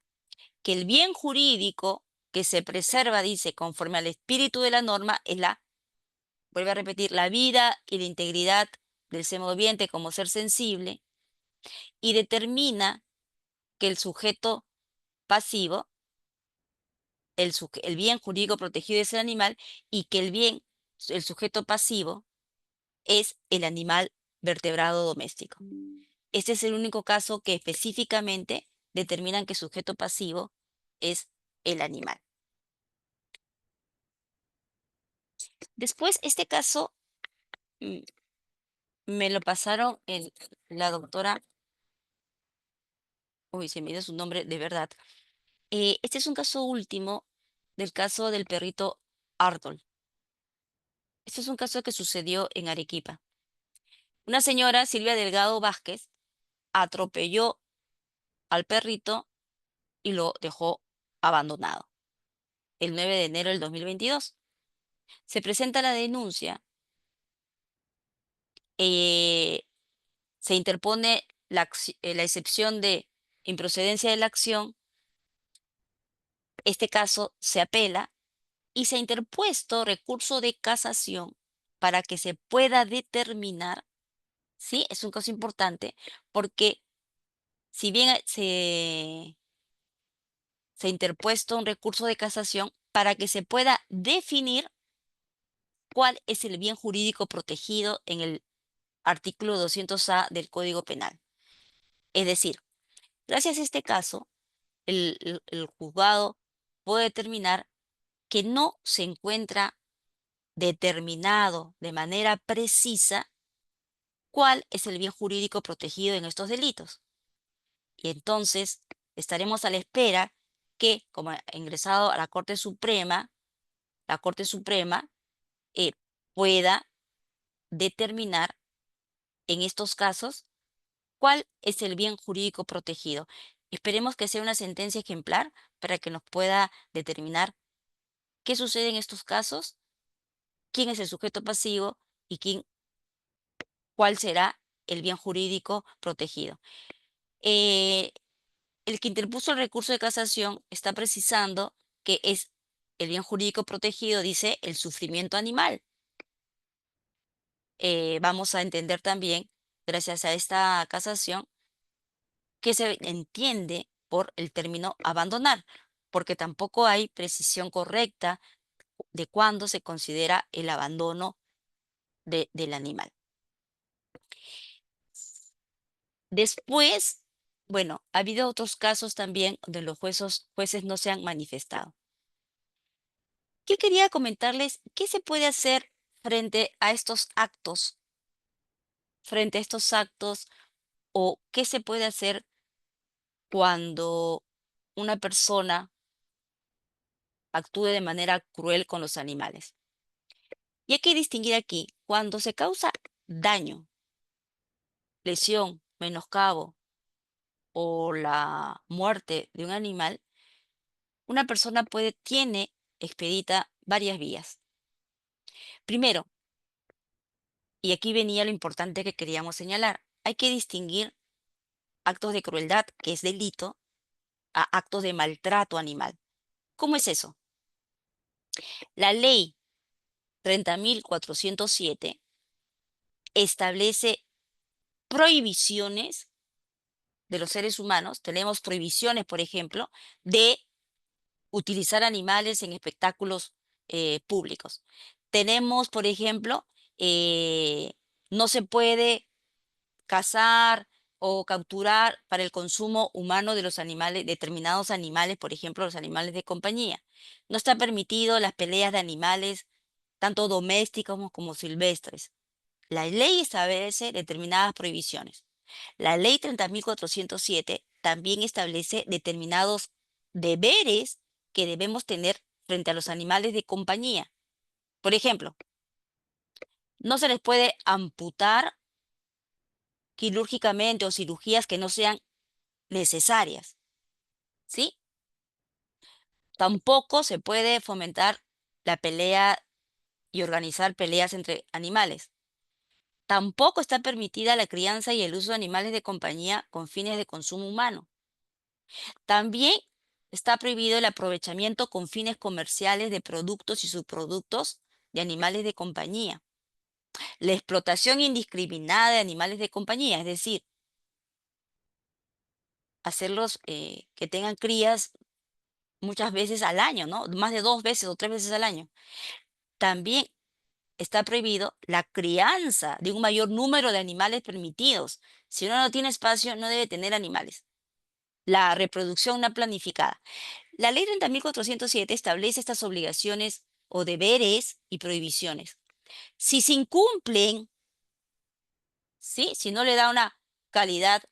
que el bien jurídico que se preserva, dice, conforme al espíritu de la norma, es vuelve a repetir, la vida y la integridad del ser moviente como ser sensible, y determina que el sujeto pasivo, el bien jurídico protegido es el animal, y que el sujeto pasivo es el animal vertebrado doméstico. Este es el único caso que específicamente determinan que el sujeto pasivo es el animal. Después, este caso mm, me lo pasaron la doctora, uy, se me dio su nombre de verdad. Este es un caso último del caso del perrito Ardol. Este es un caso que sucedió en Arequipa. Una señora, Silvia Delgado Vázquez, atropelló al perrito y lo dejó abandonado el 9 de enero del 2022. Se presenta la denuncia, eh, se interpone la excepción de improcedencia de la acción Este caso se apela y se ha interpuesto recurso de casación para que se pueda determinar, ¿sí? Es un caso importante porque si bien se ha interpuesto un recurso de casación para que se pueda definir cuál es el bien jurídico protegido en el artículo 200A del Código Penal. Es decir, gracias a este caso, el juzgado puede determinar que no se encuentra determinado de manera precisa cuál es el bien jurídico protegido en estos delitos. Y entonces estaremos a la espera que, como ha ingresado a la Corte Suprema eh, pueda determinar en estos casos cuál es el bien jurídico protegido. Esperemos que sea una sentencia ejemplar para que nos pueda determinar qué sucede en estos casos, quién es el sujeto pasivo y cuál será el bien jurídico protegido. Eh, el que interpuso el recurso de casación está precisando que es el bien jurídico protegido, dice, el sufrimiento animal. Vamos a entender también, gracias a esta casación, que se entiende por el término abandonar, porque tampoco hay precisión correcta de cuándo se considera el abandono del animal. Después, bueno, ha habido otros casos también donde los jueces no se han manifestado. Yo quería comentarles qué se puede hacer frente a estos actos, frente a estos actos, o qué se puede hacer cuando una persona actúe de manera cruel con los animales. Y hay que distinguir aquí, cuando se causa daño, lesión, menoscabo o la muerte de un animal, una persona tiene expedita varias vías. Primero, y aquí venía lo importante que queríamos señalar, hay que distinguir actos de crueldad, que es delito, a actos de maltrato animal. ¿Cómo es eso? La ley 30.407 establece prohibiciones de los seres humanos. Tenemos prohibiciones, por ejemplo, de utilizar animales en espectáculos públicos. Tenemos, por ejemplo, eh, no se puede cazar o capturar para el consumo humano de los animales, determinados animales, por ejemplo, los animales de compañía. No está permitido las peleas de animales, tanto domésticos como silvestres. La ley establece determinadas prohibiciones. La ley 30.407 también establece determinados deberes que debemos tener frente a los animales de compañía. Por ejemplo, no se les puede amputar quirúrgicamente o cirugías que no sean necesarias, ¿sí? Tampoco se puede fomentar la pelea y organizar peleas entre animales. Tampoco está permitida la crianza y el uso de animales de compañía con fines de consumo humano. También está prohibido el aprovechamiento con fines comerciales de productos y subproductos de animales de compañía. La explotación indiscriminada de animales de compañía, es decir, hacerlos que tengan crías muchas veces al año, ¿no? Más de 2 veces o 3 veces al año. También está prohibido la crianza de un mayor número de animales permitidos. Si uno no tiene espacio, no debe tener animales. La reproducción no planificada. La ley 30.407 establece estas obligaciones o deberes y prohibiciones. Si se incumplen, ¿sí? Si no le da una calidad,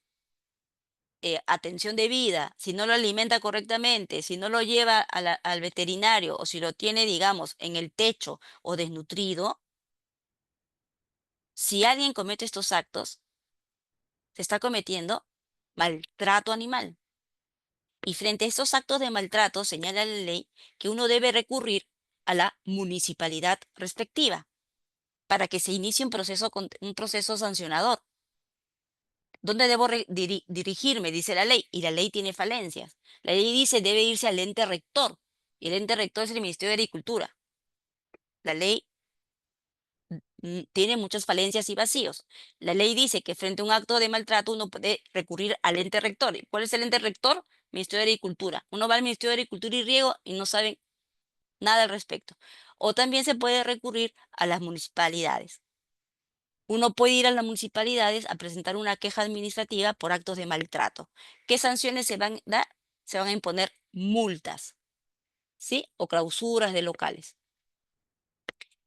atención debida, si no lo alimenta correctamente, si no lo lleva al veterinario o si lo tiene, digamos, en el techo o desnutrido, si alguien comete estos actos, se está cometiendo maltrato animal. Y frente a estos actos de maltrato, señala la ley que uno debe recurrir a la municipalidad respectiva para que se inicie un proceso sancionador. ¿Dónde debo dirigirme? Dice la ley, y la ley tiene falencias. La ley dice debe irse al ente rector, y el ente rector es el Ministerio de Agricultura. La ley tiene muchas falencias y vacíos. La ley dice que frente a un acto de maltrato uno puede recurrir al ente rector. ¿Y cuál es el ente rector? Ministerio de Agricultura. Uno va al Ministerio de Agricultura y Riego y no saben nada al respecto. O también se puede recurrir a las municipalidades. Uno puede ir a las municipalidades a presentar una queja administrativa por actos de maltrato. ¿Qué sanciones se van a dar? Se van a imponer multas, ¿sí? O clausuras de locales.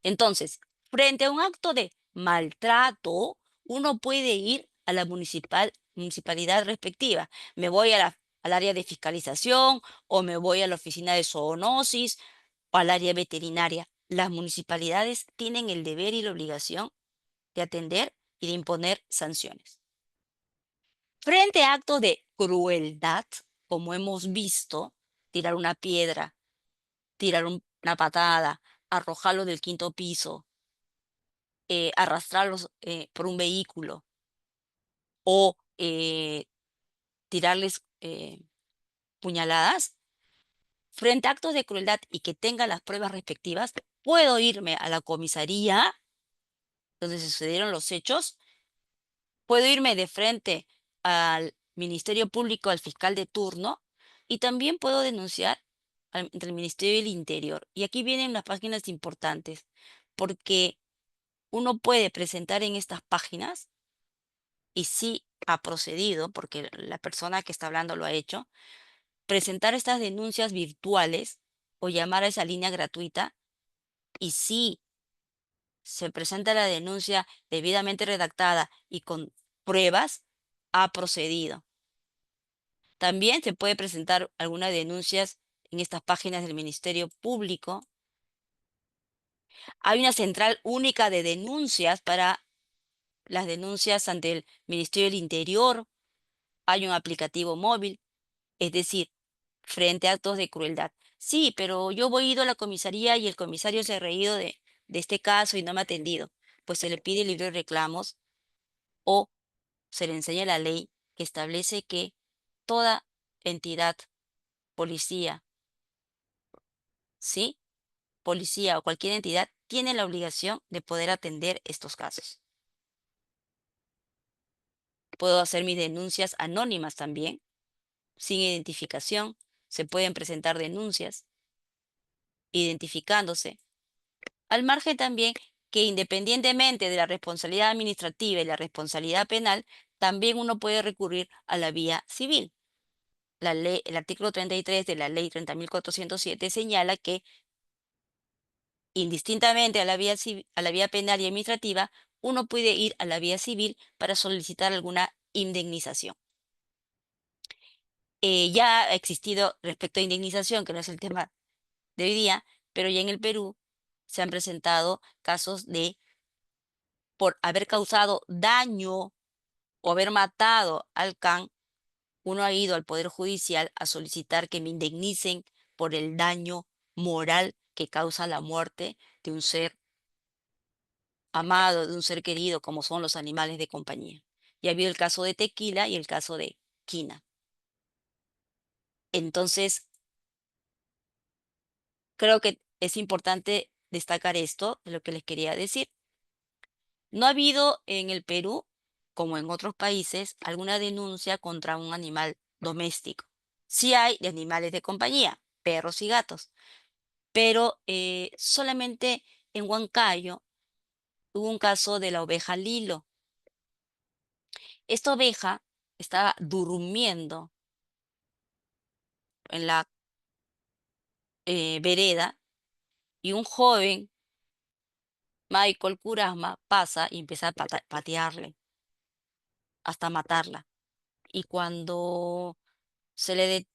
Entonces, frente a un acto de maltrato, uno puede ir a la municipalidad respectiva. Me voy al área de fiscalización o me voy a la oficina de zoonosis o al área veterinaria. Las municipalidades tienen el deber y la obligación de atender y de imponer sanciones. Frente a actos de crueldad, como hemos visto, tirar una piedra, tirar una patada, arrojarlo del quinto piso, arrastrarlos por un vehículo o tirarles puñaladas, frente a actos de crueldad y que tenga las pruebas respectivas, puedo irme a la comisaría donde se sucedieron los hechos, puedo irme de frente al Ministerio Público, al fiscal de turno, y también puedo denunciar ante el Ministerio del Interior. Y aquí vienen las páginas importantes, porque uno puede presentar en estas páginas, y sí ha procedido, porque la persona que está hablando lo ha hecho, presentar estas denuncias virtuales o llamar a esa línea gratuita, y sí se presenta la denuncia debidamente redactada y con pruebas, ha procedido. También se puede presentar algunas denuncias en estas páginas del Ministerio Público. Hay una central única de denuncias para las denuncias ante el Ministerio del Interior. Hay un aplicativo móvil, es decir, frente a actos de crueldad. Sí, pero yo voy ido a la comisaría y el comisario se ha reído de este caso y no me ha atendido. Pues se le pide el libro de reclamos o se le enseña la ley que establece que toda entidad, policía, ¿sí? Policía o cualquier entidad tiene la obligación de poder atender estos casos. Puedo hacer mis denuncias anónimas también, sin identificación. Se pueden presentar denuncias identificándose. Al margen también que independientemente de la responsabilidad administrativa y la responsabilidad penal, también uno puede recurrir a la vía civil. La ley, el artículo 33 de la ley 30.407 señala que indistintamente a a la vía penal y administrativa, uno puede ir a la vía civil para solicitar alguna indemnización. Ya ha existido respecto a indemnización, que no es el tema de hoy día, pero ya en el Perú se han presentado casos de por haber causado daño o haber matado al can, uno ha ido al Poder Judicial a solicitar que me indemnicen por el daño moral que causa la muerte de un ser amado, de un ser querido, como son los animales de compañía. Y ha habido el caso de Tequila y el caso de Quina. Entonces, creo que es importante destacar esto, de lo que les quería decir. No ha habido en el Perú, como en otros países, alguna denuncia contra un animal doméstico. Sí hay de animales de compañía, perros y gatos, pero solamente en Huancayo hubo un caso de la oveja Lilo. Esta oveja estaba durmiendo en la vereda y un joven, Michael Kurasma, pasa y empieza a patearle hasta matarla. Y cuando se le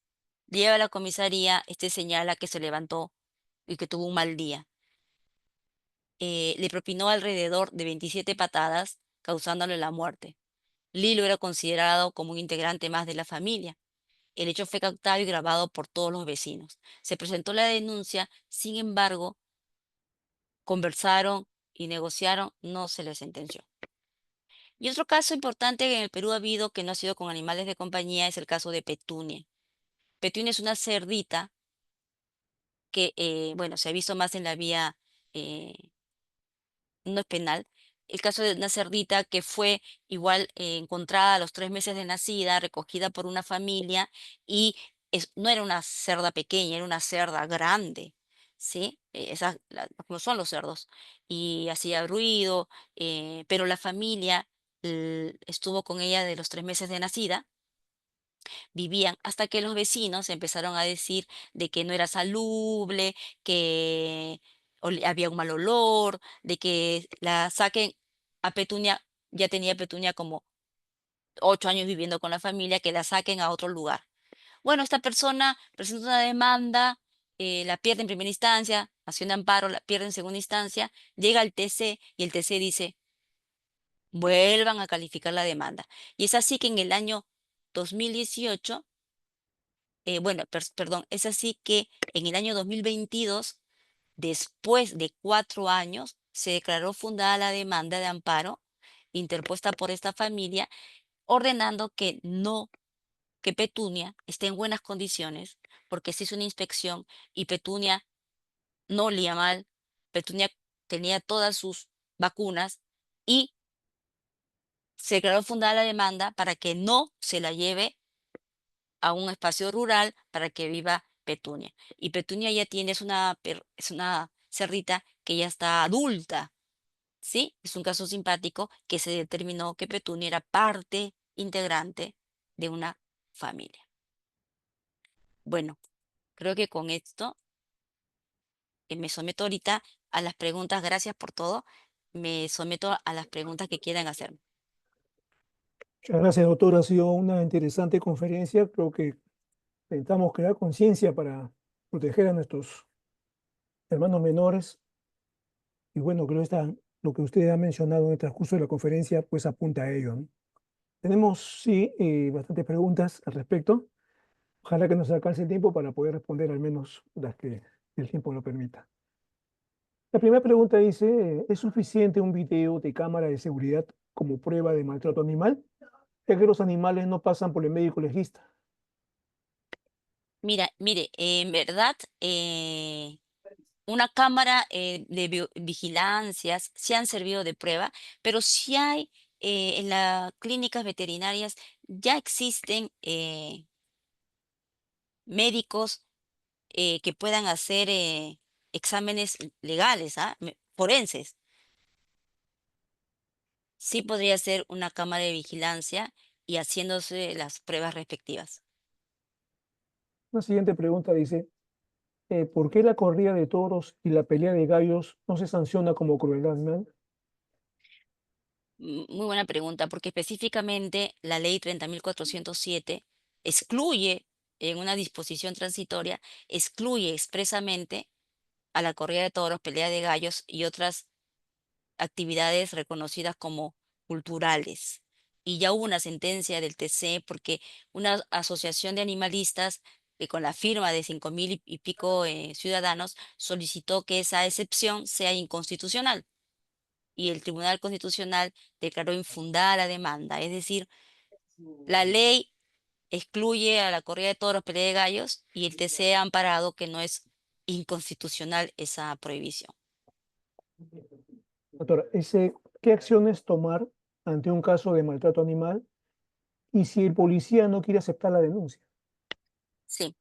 lleva a la comisaría, este señala que se levantó y que tuvo un mal día. Le propinó alrededor de 27 patadas, causándole la muerte. Lilo era considerado como un integrante más de la familia. El hecho fue captado y grabado por todos los vecinos. Se presentó la denuncia, sin embargo, conversaron y negociaron, no se les sentenció. Y otro caso importante que en el Perú ha habido que no ha sido con animales de compañía es el caso de Petunia. Petunia es una cerdita que, bueno, se ha visto más en la vía, eh, no es penal. El caso de una cerdita que fue igual encontrada a los 3 meses de nacida, recogida por una familia y no era una cerda pequeña, era una cerda grande, ¿sí? Esas, como son los cerdos. Y hacía ruido, pero la familia estuvo con ella de los 3 meses de nacida, vivían hasta que los vecinos empezaron a decir de que no era salubre, que había un mal olor, de que la saquen a Petunia, ya tenía Petunia como 8 años viviendo con la familia, que la saquen a otro lugar. Bueno, esta persona presenta una demanda, la pierde en primera instancia, acción de amparo, la pierde en segunda instancia, llega al TC y el TC dice, vuelvan a calificar la demanda. Y es así que en el año 2018, bueno, perdón, es así que en el año 2022, después de 4 años, se declaró fundada la demanda de amparo interpuesta por esta familia, ordenando que no, que Petunia esté en buenas condiciones, porque se hizo una inspección y Petunia no olía mal, Petunia tenía todas sus vacunas y se declaró fundada la demanda para que no se la lleve a un espacio rural para que viva Petunia. Y Petunia ya tiene, es una cerdita que ya está adulta, ¿sí? Es un caso simpático que se determinó que Petunia era parte integrante de una familia. Bueno, creo que con esto me someto ahorita a las preguntas. Gracias por todo. Me someto a las preguntas que quieran hacerme. Muchas gracias, doctor. Ha sido una interesante conferencia. Creo que intentamos crear conciencia para proteger a nuestros hermanos menores. Y bueno, creo que lo que usted ha mencionado en el transcurso de la conferencia, pues apunta a ello, ¿no? Tenemos, sí, bastantes preguntas al respecto. Ojalá que nos alcance el tiempo para poder responder al menos las que el tiempo lo permita. La primera pregunta dice, ¿es suficiente un video de cámara de seguridad como prueba de maltrato animal? Ya que los animales no pasan por el médico legista. Mira, mire, en verdad, una cámara de vigilancias sí han servido de prueba, pero sí hay en las clínicas veterinarias ya existen médicos que puedan hacer exámenes legales, forenses. Sí podría ser una cámara de vigilancia y haciéndose las pruebas respectivas. La siguiente pregunta dice, ¿por qué la corrida de toros y la pelea de gallos no se sanciona como crueldad animal? Muy buena pregunta, porque específicamente la ley 30.407 excluye, en una disposición transitoria, excluye expresamente a la corrida de toros, pelea de gallos y otras actividades reconocidas como culturales. Y ya hubo una sentencia del TC porque una asociación de animalistas con la firma de 5.000 y pico ciudadanos solicitó que esa excepción sea inconstitucional y el Tribunal Constitucional declaró infundada la demanda. Es decir, la ley excluye a la corrida de toros, pelea de gallos y el TC ha amparado que no es inconstitucional esa prohibición. Doctora, ¿qué acciones tomar ante un caso de maltrato animal y si el policía no quiere aceptar la denuncia? Sí.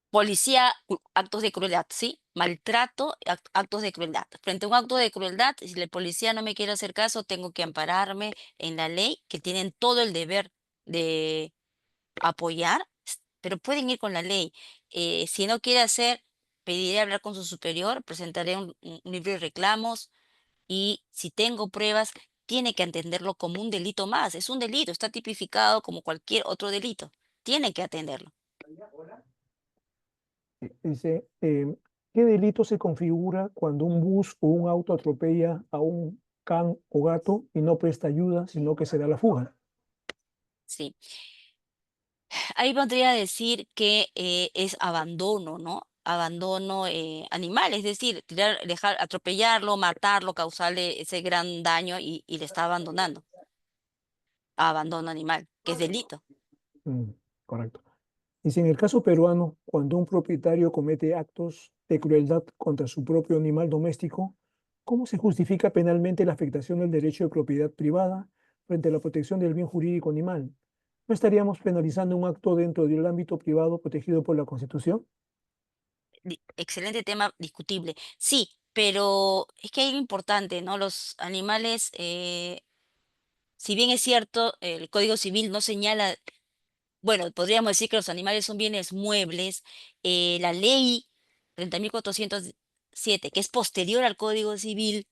Policía, actos de crueldad, ¿sí? Maltrato, actos de crueldad. Frente a un acto de crueldad, si el policía no me quiere hacer caso, tengo que ampararme en la ley, que tienen todo el deber de apoyar, pero pueden ir con la ley. Si no quiere hacer, pediré hablar con su superior, presentaré un libro de reclamos y si tengo pruebas, tiene que atenderlo como un delito más. Es un delito, está tipificado como cualquier otro delito. Tiene que atenderlo. Dice, ¿qué delito se configura cuando un bus o un auto atropella a un can o gato y no presta ayuda, sino que se da la fuga? Sí. Ahí podría decir que es abandono, ¿no? abandono animal, es decir, dejar, atropellarlo, matarlo, causarle ese gran daño y le está abandonando a abandono animal, que es delito. Mm, correcto. Y si en el caso peruano, cuando un propietario comete actos de crueldad contra su propio animal doméstico, ¿cómo se justifica penalmente la afectación del derecho de propiedad privada frente a la protección del bien jurídico animal? ¿No estaríamos penalizando un acto dentro del ámbito privado protegido por la Constitución? Excelente tema, discutible. Sí, pero es que hay algo importante, ¿no? Los animales, si bien es cierto, el Código Civil no señala. Bueno, podríamos decir que los animales son bienes muebles. La ley 30.407, que es posterior al Código Civil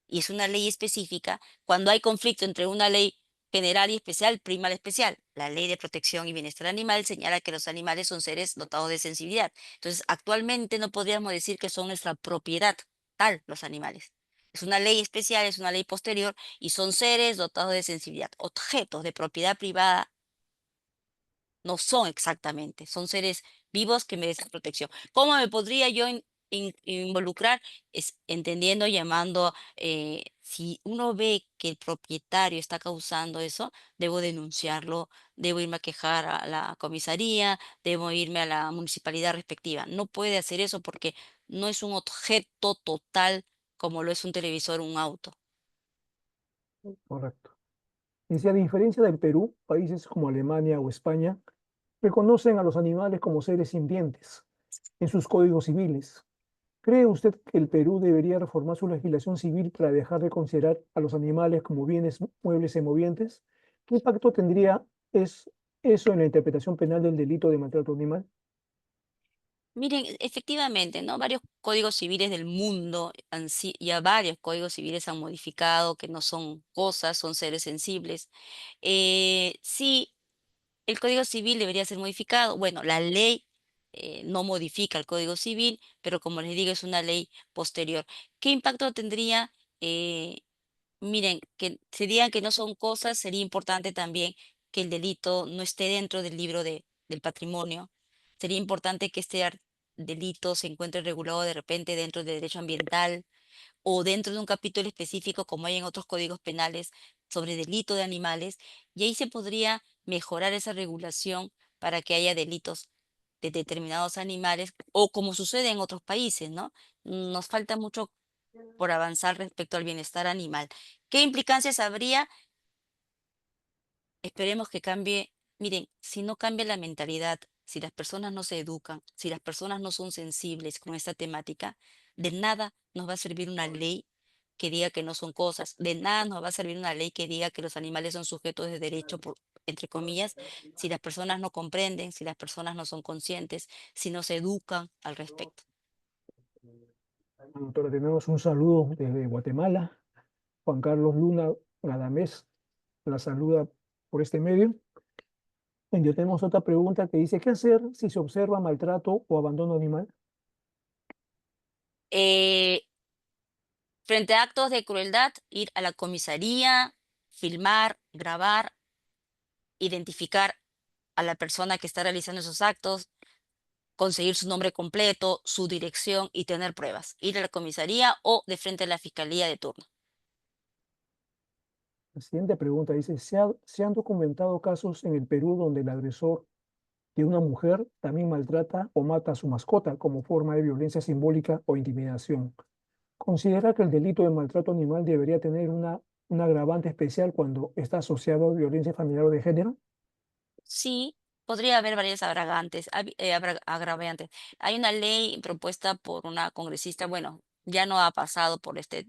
y es una ley específica, cuando hay conflicto entre una ley general y especial, prima la especial. La ley de protección y bienestar animal señala que los animales son seres dotados de sensibilidad. Entonces, actualmente no podríamos decir que son nuestra propiedad, tal, los animales. Es una ley especial, es una ley posterior y son seres dotados de sensibilidad, objetos de propiedad privada no son exactamente, son seres vivos que merecen protección. ¿Cómo me podría yo involucrar? Es entendiendo, llamando, si uno ve que el propietario está causando eso, debo denunciarlo, debo irme a quejar a la comisaría, debo irme a la municipalidad respectiva. No puede hacer eso porque no es un objeto total como lo es un televisor o un auto. Correcto. Y si a diferencia del Perú, países como Alemania o España reconocen a los animales como seres sintientes en sus códigos civiles, ¿cree usted que el Perú debería reformar su legislación civil para dejar de considerar a los animales como bienes muebles y movientes? ¿Qué impacto tendría eso en la interpretación penal del delito de maltrato animal? Miren, efectivamente, ¿no? Varios códigos civiles del mundo, ya varios códigos civiles han modificado que no son cosas, son seres sensibles. Sí, el Código Civil debería ser modificado. Bueno, la ley no modifica el Código Civil, pero como les digo, es una ley posterior. ¿Qué impacto tendría? Eh, Miren, que se digan que no son cosas, sería importante también que el delito no esté dentro del libro del patrimonio. Sería importante que este delito se encuentre regulado de repente dentro del derecho ambiental o dentro de un capítulo específico, como hay en otros códigos penales, sobre delito de animales, y ahí se podría mejorar esa regulación para que haya delitos de determinados animales, o como sucede en otros países, ¿no? Nos falta mucho por avanzar respecto al bienestar animal. ¿Qué implicancias habría? Esperemos que cambie. Miren, si no cambia la mentalidad, si las personas no se educan, si las personas no son sensibles con esta temática, de nada nos va a servir una ley que diga que no son cosas, de nada nos va a servir una ley que diga que los animales son sujetos de derecho, entre comillas, si las personas no comprenden, si las personas no son conscientes, si no se educan al respecto. Doctora, tenemos un saludo desde Guatemala. Juan Carlos Luna Gadamés la saluda por este medio. Y tenemos otra pregunta que dice, ¿qué hacer si se observa maltrato o abandono animal? Eh, Frente a actos de crueldad, ir a la comisaría, filmar, grabar, identificar a la persona que está realizando esos actos, conseguir su nombre completo, su dirección y tener pruebas. Ir a la comisaría o de frente a la fiscalía de turno. La siguiente pregunta dice, ¿se han documentado casos en el Perú donde el agresor de una mujer también maltrata o mata a su mascota como forma de violencia simbólica o intimidación? ¿Considera que el delito de maltrato animal debería tener un agravante especial cuando está asociado a violencia familiar o de género? Sí, podría haber varias agravantes. Hay una ley propuesta por una congresista, bueno, ya no ha pasado por este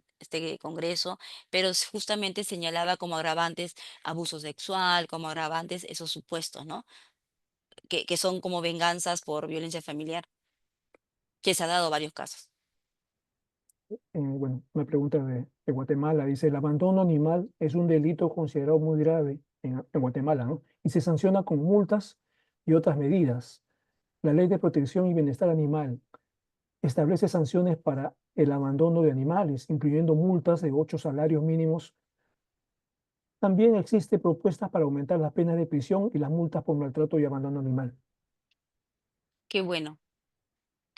Congreso, pero justamente señalaba como agravantes abuso sexual, como agravantes esos supuestos, ¿no? Que son como venganzas por violencia familiar, que se ha dado varios casos. Bueno, una pregunta de Guatemala. Dice, el abandono animal es un delito considerado muy grave en Guatemala, ¿no? Y se sanciona con multas y otras medidas. La Ley de Protección y Bienestar Animal establece sanciones para el abandono de animales, incluyendo multas de 8 salarios mínimos. También existe propuestas para aumentar las penas de prisión y las multas por maltrato y abandono animal. Qué bueno,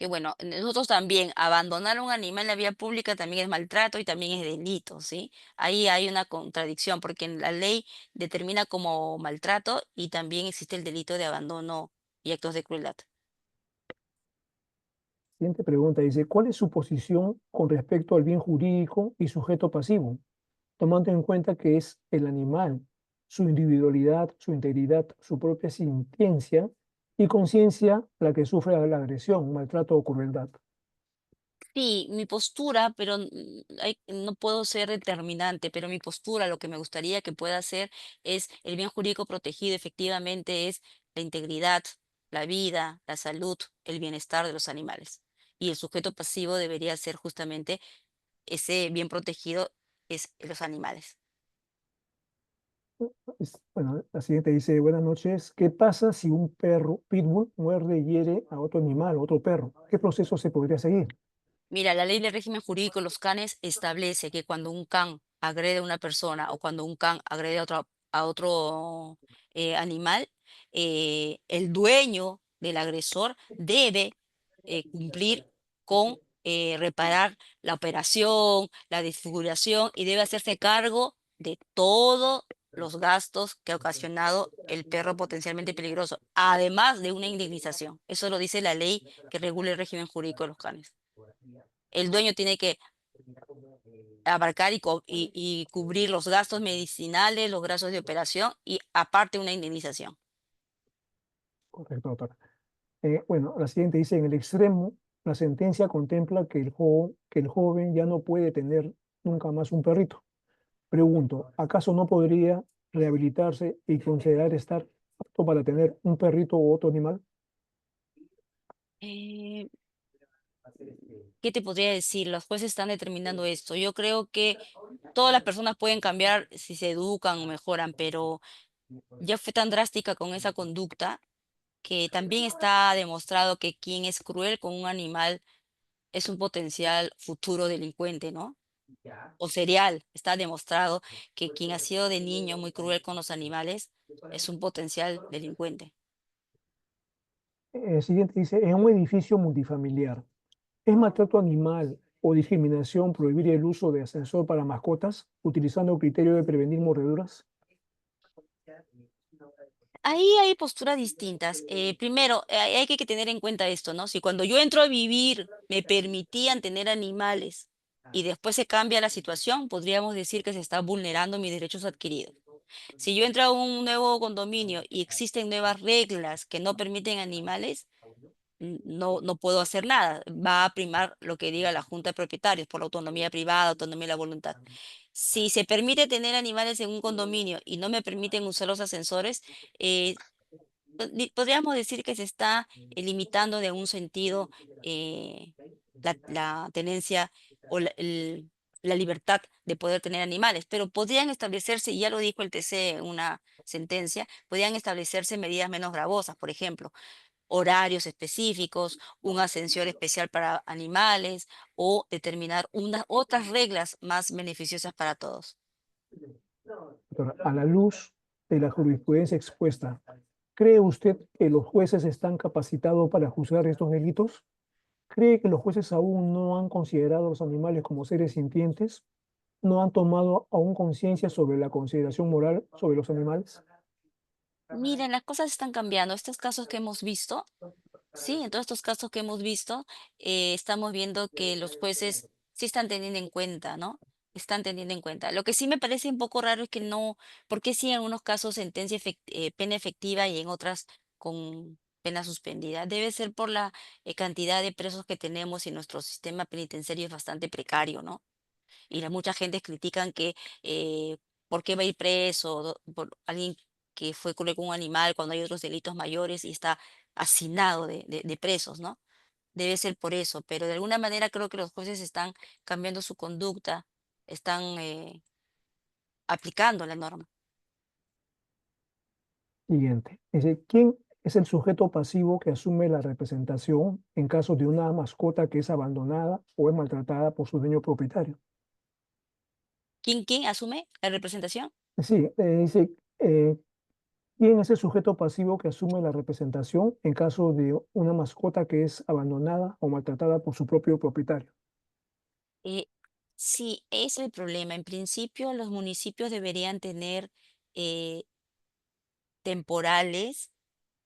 porque bueno, nosotros también, abandonar a un animal en la vía pública también es maltrato y también es delito, ¿sí? Ahí hay una contradicción, porque en la ley determina como maltrato y también existe el delito de abandono y actos de crueldad. Siguiente pregunta dice, ¿cuál es su posición con respecto al bien jurídico y sujeto pasivo, tomando en cuenta que es el animal, su individualidad, su integridad, su propia sintiencia y conciencia la que sufre la agresión, maltrato o crueldad? Sí, mi postura, pero no puedo ser determinante, pero mi postura, lo que me gustaría que pueda hacer es el bien jurídico protegido, efectivamente, es la integridad, la vida, la salud, el bienestar de los animales. Y el sujeto pasivo debería ser justamente ese bien protegido, es los animales. Bueno, la siguiente dice, buenas noches, ¿qué pasa si un perro pitbull muerde y hiere a otro animal, otro perro? ¿Qué proceso se podría seguir? Mira, la ley del régimen jurídico de los canes establece que cuando un can agrede a una persona o cuando un can agrede a otro animal, el dueño del agresor debe cumplir con reparar la operación, la desfiguración y debe hacerse cargo de todos los gastos que ha ocasionado el perro potencialmente peligroso, además de una indemnización. Eso lo dice la ley que regula el régimen jurídico de los canes. El dueño tiene que abarcar y cubrir los gastos medicinales, los gastos de operación y aparte una indemnización. Correcto, doctor. Bueno, la siguiente dice, en el extremo, la sentencia contempla que que el joven ya no puede tener nunca más un perrito. Pregunto, ¿acaso no podría rehabilitarse y considerar estar apto para tener un perrito u otro animal? Eh, ¿Qué te podría decir? Los jueces están determinando esto. Yo creo que todas las personas pueden cambiar si se educan o mejoran, pero ya fue tan drástica con esa conducta que también está demostrado que quien es cruel con un animal es un potencial futuro delincuente, ¿no? O serial. Está demostrado que quien ha sido de niño muy cruel con los animales es un potencial delincuente. Siguiente dice, en un edificio multifamiliar, ¿es maltrato animal o discriminación prohibir el uso de ascensor para mascotas utilizando el criterio de prevenir mordeduras? Ahí hay posturas distintas. Primero, hay que tener en cuenta esto, ¿no? Si cuando yo entro a vivir me permitían tener animales y después se cambia la situación, podríamos decir que se está vulnerando mis derechos adquiridos. Si yo entro a un nuevo condominio y existen nuevas reglas que no permiten animales, no puedo hacer nada. Va a primar lo que diga la junta de propietarios por la autonomía privada, autonomía de la voluntad. Si se permite tener animales en un condominio y no me permiten usar los ascensores, eh, podríamos decir que se está limitando de un sentido eh, la tenencia o la libertad de poder tener animales, pero podrían establecerse, y ya lo dijo el TC en una sentencia, podrían establecerse medidas menos gravosas, por ejemplo, horarios específicos, un ascensor especial para animales o determinar unas otras reglas más beneficiosas para todos. Doctora, a la luz de la jurisprudencia expuesta, ¿cree usted que los jueces están capacitados para juzgar estos delitos? ¿Cree que los jueces aún no han considerado a los animales como seres sintientes? ¿No han tomado aún conciencia sobre la consideración moral sobre los animales? Miren, las cosas están cambiando. Estos casos que hemos visto, sí, en todos estos casos que hemos visto, estamos viendo que los jueces sí están teniendo en cuenta, ¿no? Están teniendo en cuenta. Lo que sí me parece un poco raro es que no, porque sí en unos casos sentencia pena efectiva y en otras con pena suspendida. Debe ser por la cantidad de presos que tenemos y nuestro sistema penitenciario es bastante precario, ¿no? Y mucha gente critican que por qué va a ir preso por alguien que fue cruel con un animal cuando hay otros delitos mayores y está hacinado de presos, ¿no? Debe ser por eso, pero de alguna manera creo que los jueces están cambiando su conducta, están aplicando la norma. Siguiente. Dice, ¿quién es el sujeto pasivo que asume la representación en caso de una mascota que es abandonada o es maltratada por su dueño propietario? ¿Quién asume la representación? Sí, dice, ¿Quién es el sujeto pasivo que asume la representación en caso de una mascota que es abandonada o maltratada por su propio propietario? Eh, sí, es el problema. En principio, los municipios deberían tener eh, temporales,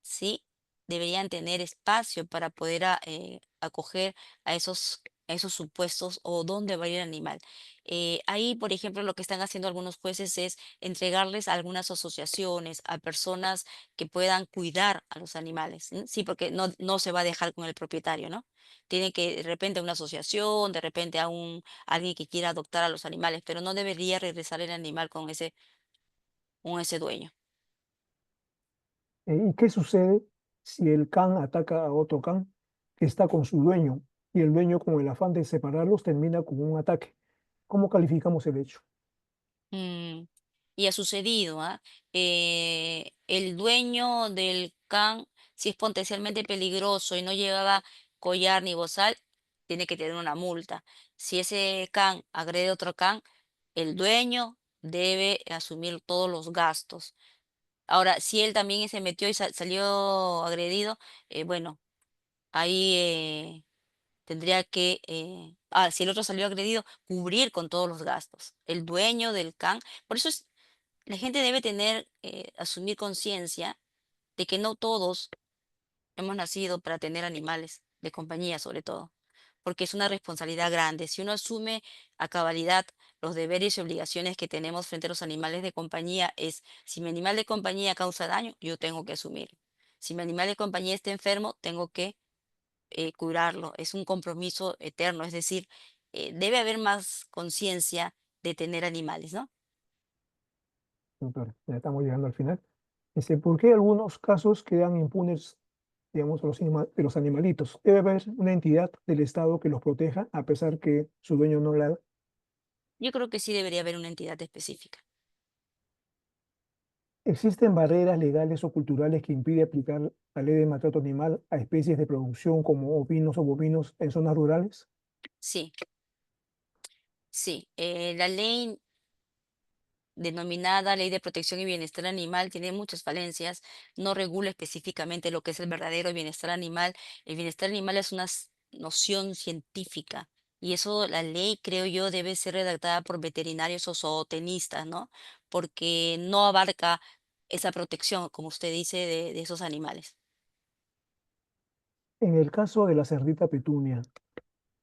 ¿sí? Deberían tener espacio para poder acoger a esos supuestos o dónde va a ir el animal. Ahí, por ejemplo, lo que están haciendo algunos jueces es entregarles a algunas asociaciones, a personas que puedan cuidar a los animales, ¿sí? Sí, porque no se va a dejar con el propietario, ¿no? Tiene que, de repente, a una asociación, de repente alguien que quiera adoptar a los animales, pero no debería regresar el animal con ese dueño. ¿Y qué sucede si el can ataca a otro can que está con su dueño y el dueño, con el afán de separarlos, termina con un ataque? ¿Cómo calificamos el hecho? Mm, y ha sucedido, ¿ah? El dueño del can, si es potencialmente peligroso y no llevaba collar ni bozal, tiene que tener una multa. Si ese can agrede a otro can, el dueño debe asumir todos los gastos. Ahora, si él también se metió y salió agredido, bueno, ahí tendría que, si el otro salió agredido, cubrir con todos los gastos. El dueño del can. Por eso la gente debe asumir conciencia de que no todos hemos nacido para tener animales de compañía, sobre todo, porque es una responsabilidad grande. Si uno asume a cabalidad los deberes y obligaciones que tenemos frente a los animales de compañía, si mi animal de compañía causa daño, yo tengo que asumirlo. Si mi animal de compañía está enfermo, tengo que curarlo. Es un compromiso eterno, es decir, debe haber más conciencia de tener animales, ¿no? Doctor, ya estamos llegando al final. ¿Por qué algunos casos quedan impunes, digamos, de los animalitos? Debe haber una entidad del Estado que los proteja a pesar que su dueño no la haga. Yo creo que sí debería haber una entidad específica. ¿Existen barreras legales o culturales que impiden aplicar la ley de maltrato animal a especies de producción como ovinos o bovinos en zonas rurales? Sí, sí. La ley denominada Ley de Protección y Bienestar Animal tiene muchas falencias, no regula específicamente lo que es el verdadero bienestar animal. El bienestar animal es una noción científica y eso la ley, creo yo, debe ser redactada por veterinarios o zootenistas, ¿no? Porque no abarca esa protección, como usted dice, de esos animales. En el caso de la cerdita petunia,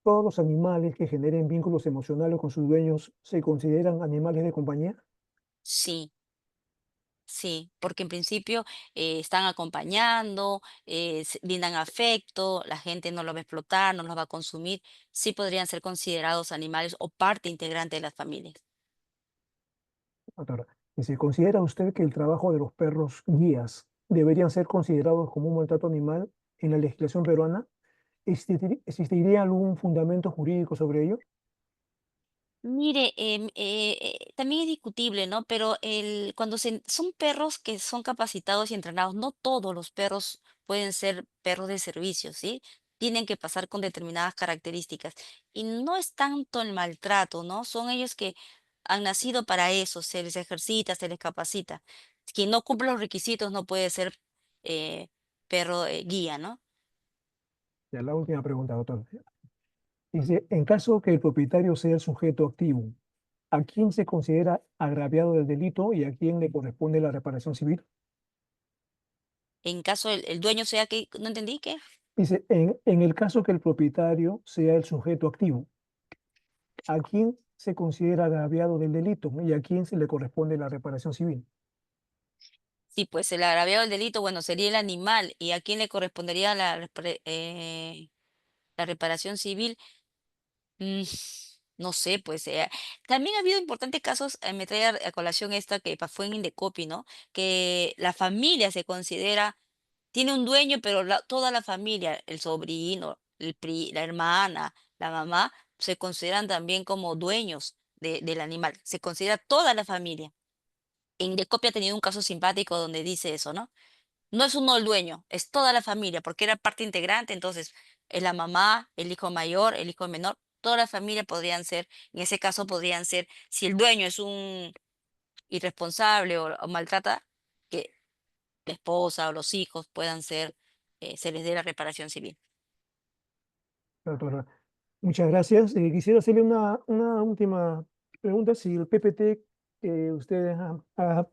¿todos los animales que generen vínculos emocionales con sus dueños se consideran animales de compañía? Sí. Sí, porque en principio están acompañando, brindan afecto, la gente no lo va a explotar, no lo va a consumir, sí podrían ser considerados animales o parte integrante de las familias. Doctora, ¿y se considera usted que el trabajo de los perros guías deberían ser considerados como un maltrato animal en la legislación peruana? ¿Existiría algún fundamento jurídico sobre ello? Mire, también es discutible, ¿no? Pero cuando son perros que son capacitados y entrenados, no todos los perros pueden ser perros de servicio, ¿sí? Tienen que pasar con determinadas características. Y no es tanto el maltrato, ¿no? Son ellos que han nacido para eso, se les ejercita, se les capacita. Quien no cumple los requisitos no puede ser eh, perro guía, ¿no? Ya la última pregunta, doctor. Dice, en caso que el propietario sea el sujeto activo, ¿a quién se considera agraviado del delito y a quién le corresponde la reparación civil? En caso el dueño sea que, no entendí, ¿qué? Dice, en el caso que el propietario sea el sujeto activo, ¿a quién se considera agraviado del delito y a quién se le corresponde la reparación civil? Sí, pues el agraviado del delito, bueno, sería el animal. ¿Y a quién le correspondería la reparación civil? Mm, no sé, pues también ha habido importantes casos, me trae a colación esta que fue en Indecopi, ¿no? Que la familia se considera, tiene un dueño, pero toda la familia, el sobrino, la hermana, la mamá, se consideran también como dueños del animal. Se considera toda la familia. Indecopi ha tenido un caso simpático donde dice eso, ¿no? No es uno el dueño, es toda la familia, porque era parte integrante, entonces es la mamá, el hijo mayor, el hijo menor, toda la familia podrían ser, en ese caso podrían ser, si el dueño es un irresponsable o maltrata, que la esposa o los hijos puedan ser, se les dé la reparación civil. doctora. Muchas gracias. Quisiera hacerle una última pregunta. Si el PPT que ustedes han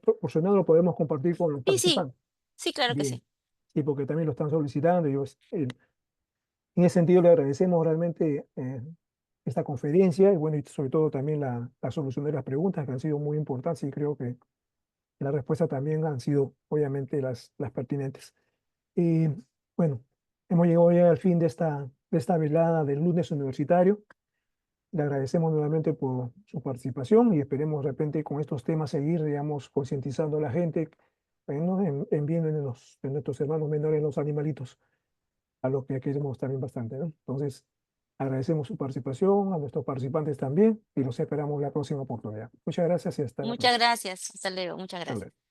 proporcionado lo podemos compartir con los Sí, sí, participantes. sí, claro que Bien, sí. sí, porque también lo están solicitando. En ese sentido, le agradecemos realmente esta conferencia y bueno, y sobre todo también la solución de las preguntas que han sido muy importantes y creo que las respuestas también han sido obviamente las pertinentes. Y bueno, hemos llegado ya al fin de esta velada del lunes universitario. Le agradecemos nuevamente por su participación y esperemos de repente con estos temas seguir, digamos, concientizando a la gente bueno, en bien de nuestros hermanos menores, los animalitos, a los que queremos también bastante, ¿no? Entonces, agradecemos su participación, a nuestros participantes también y los esperamos la próxima oportunidad. Muchas gracias y hasta la Muchas próxima. gracias. Hasta luego. Muchas Hasta gracias. luego.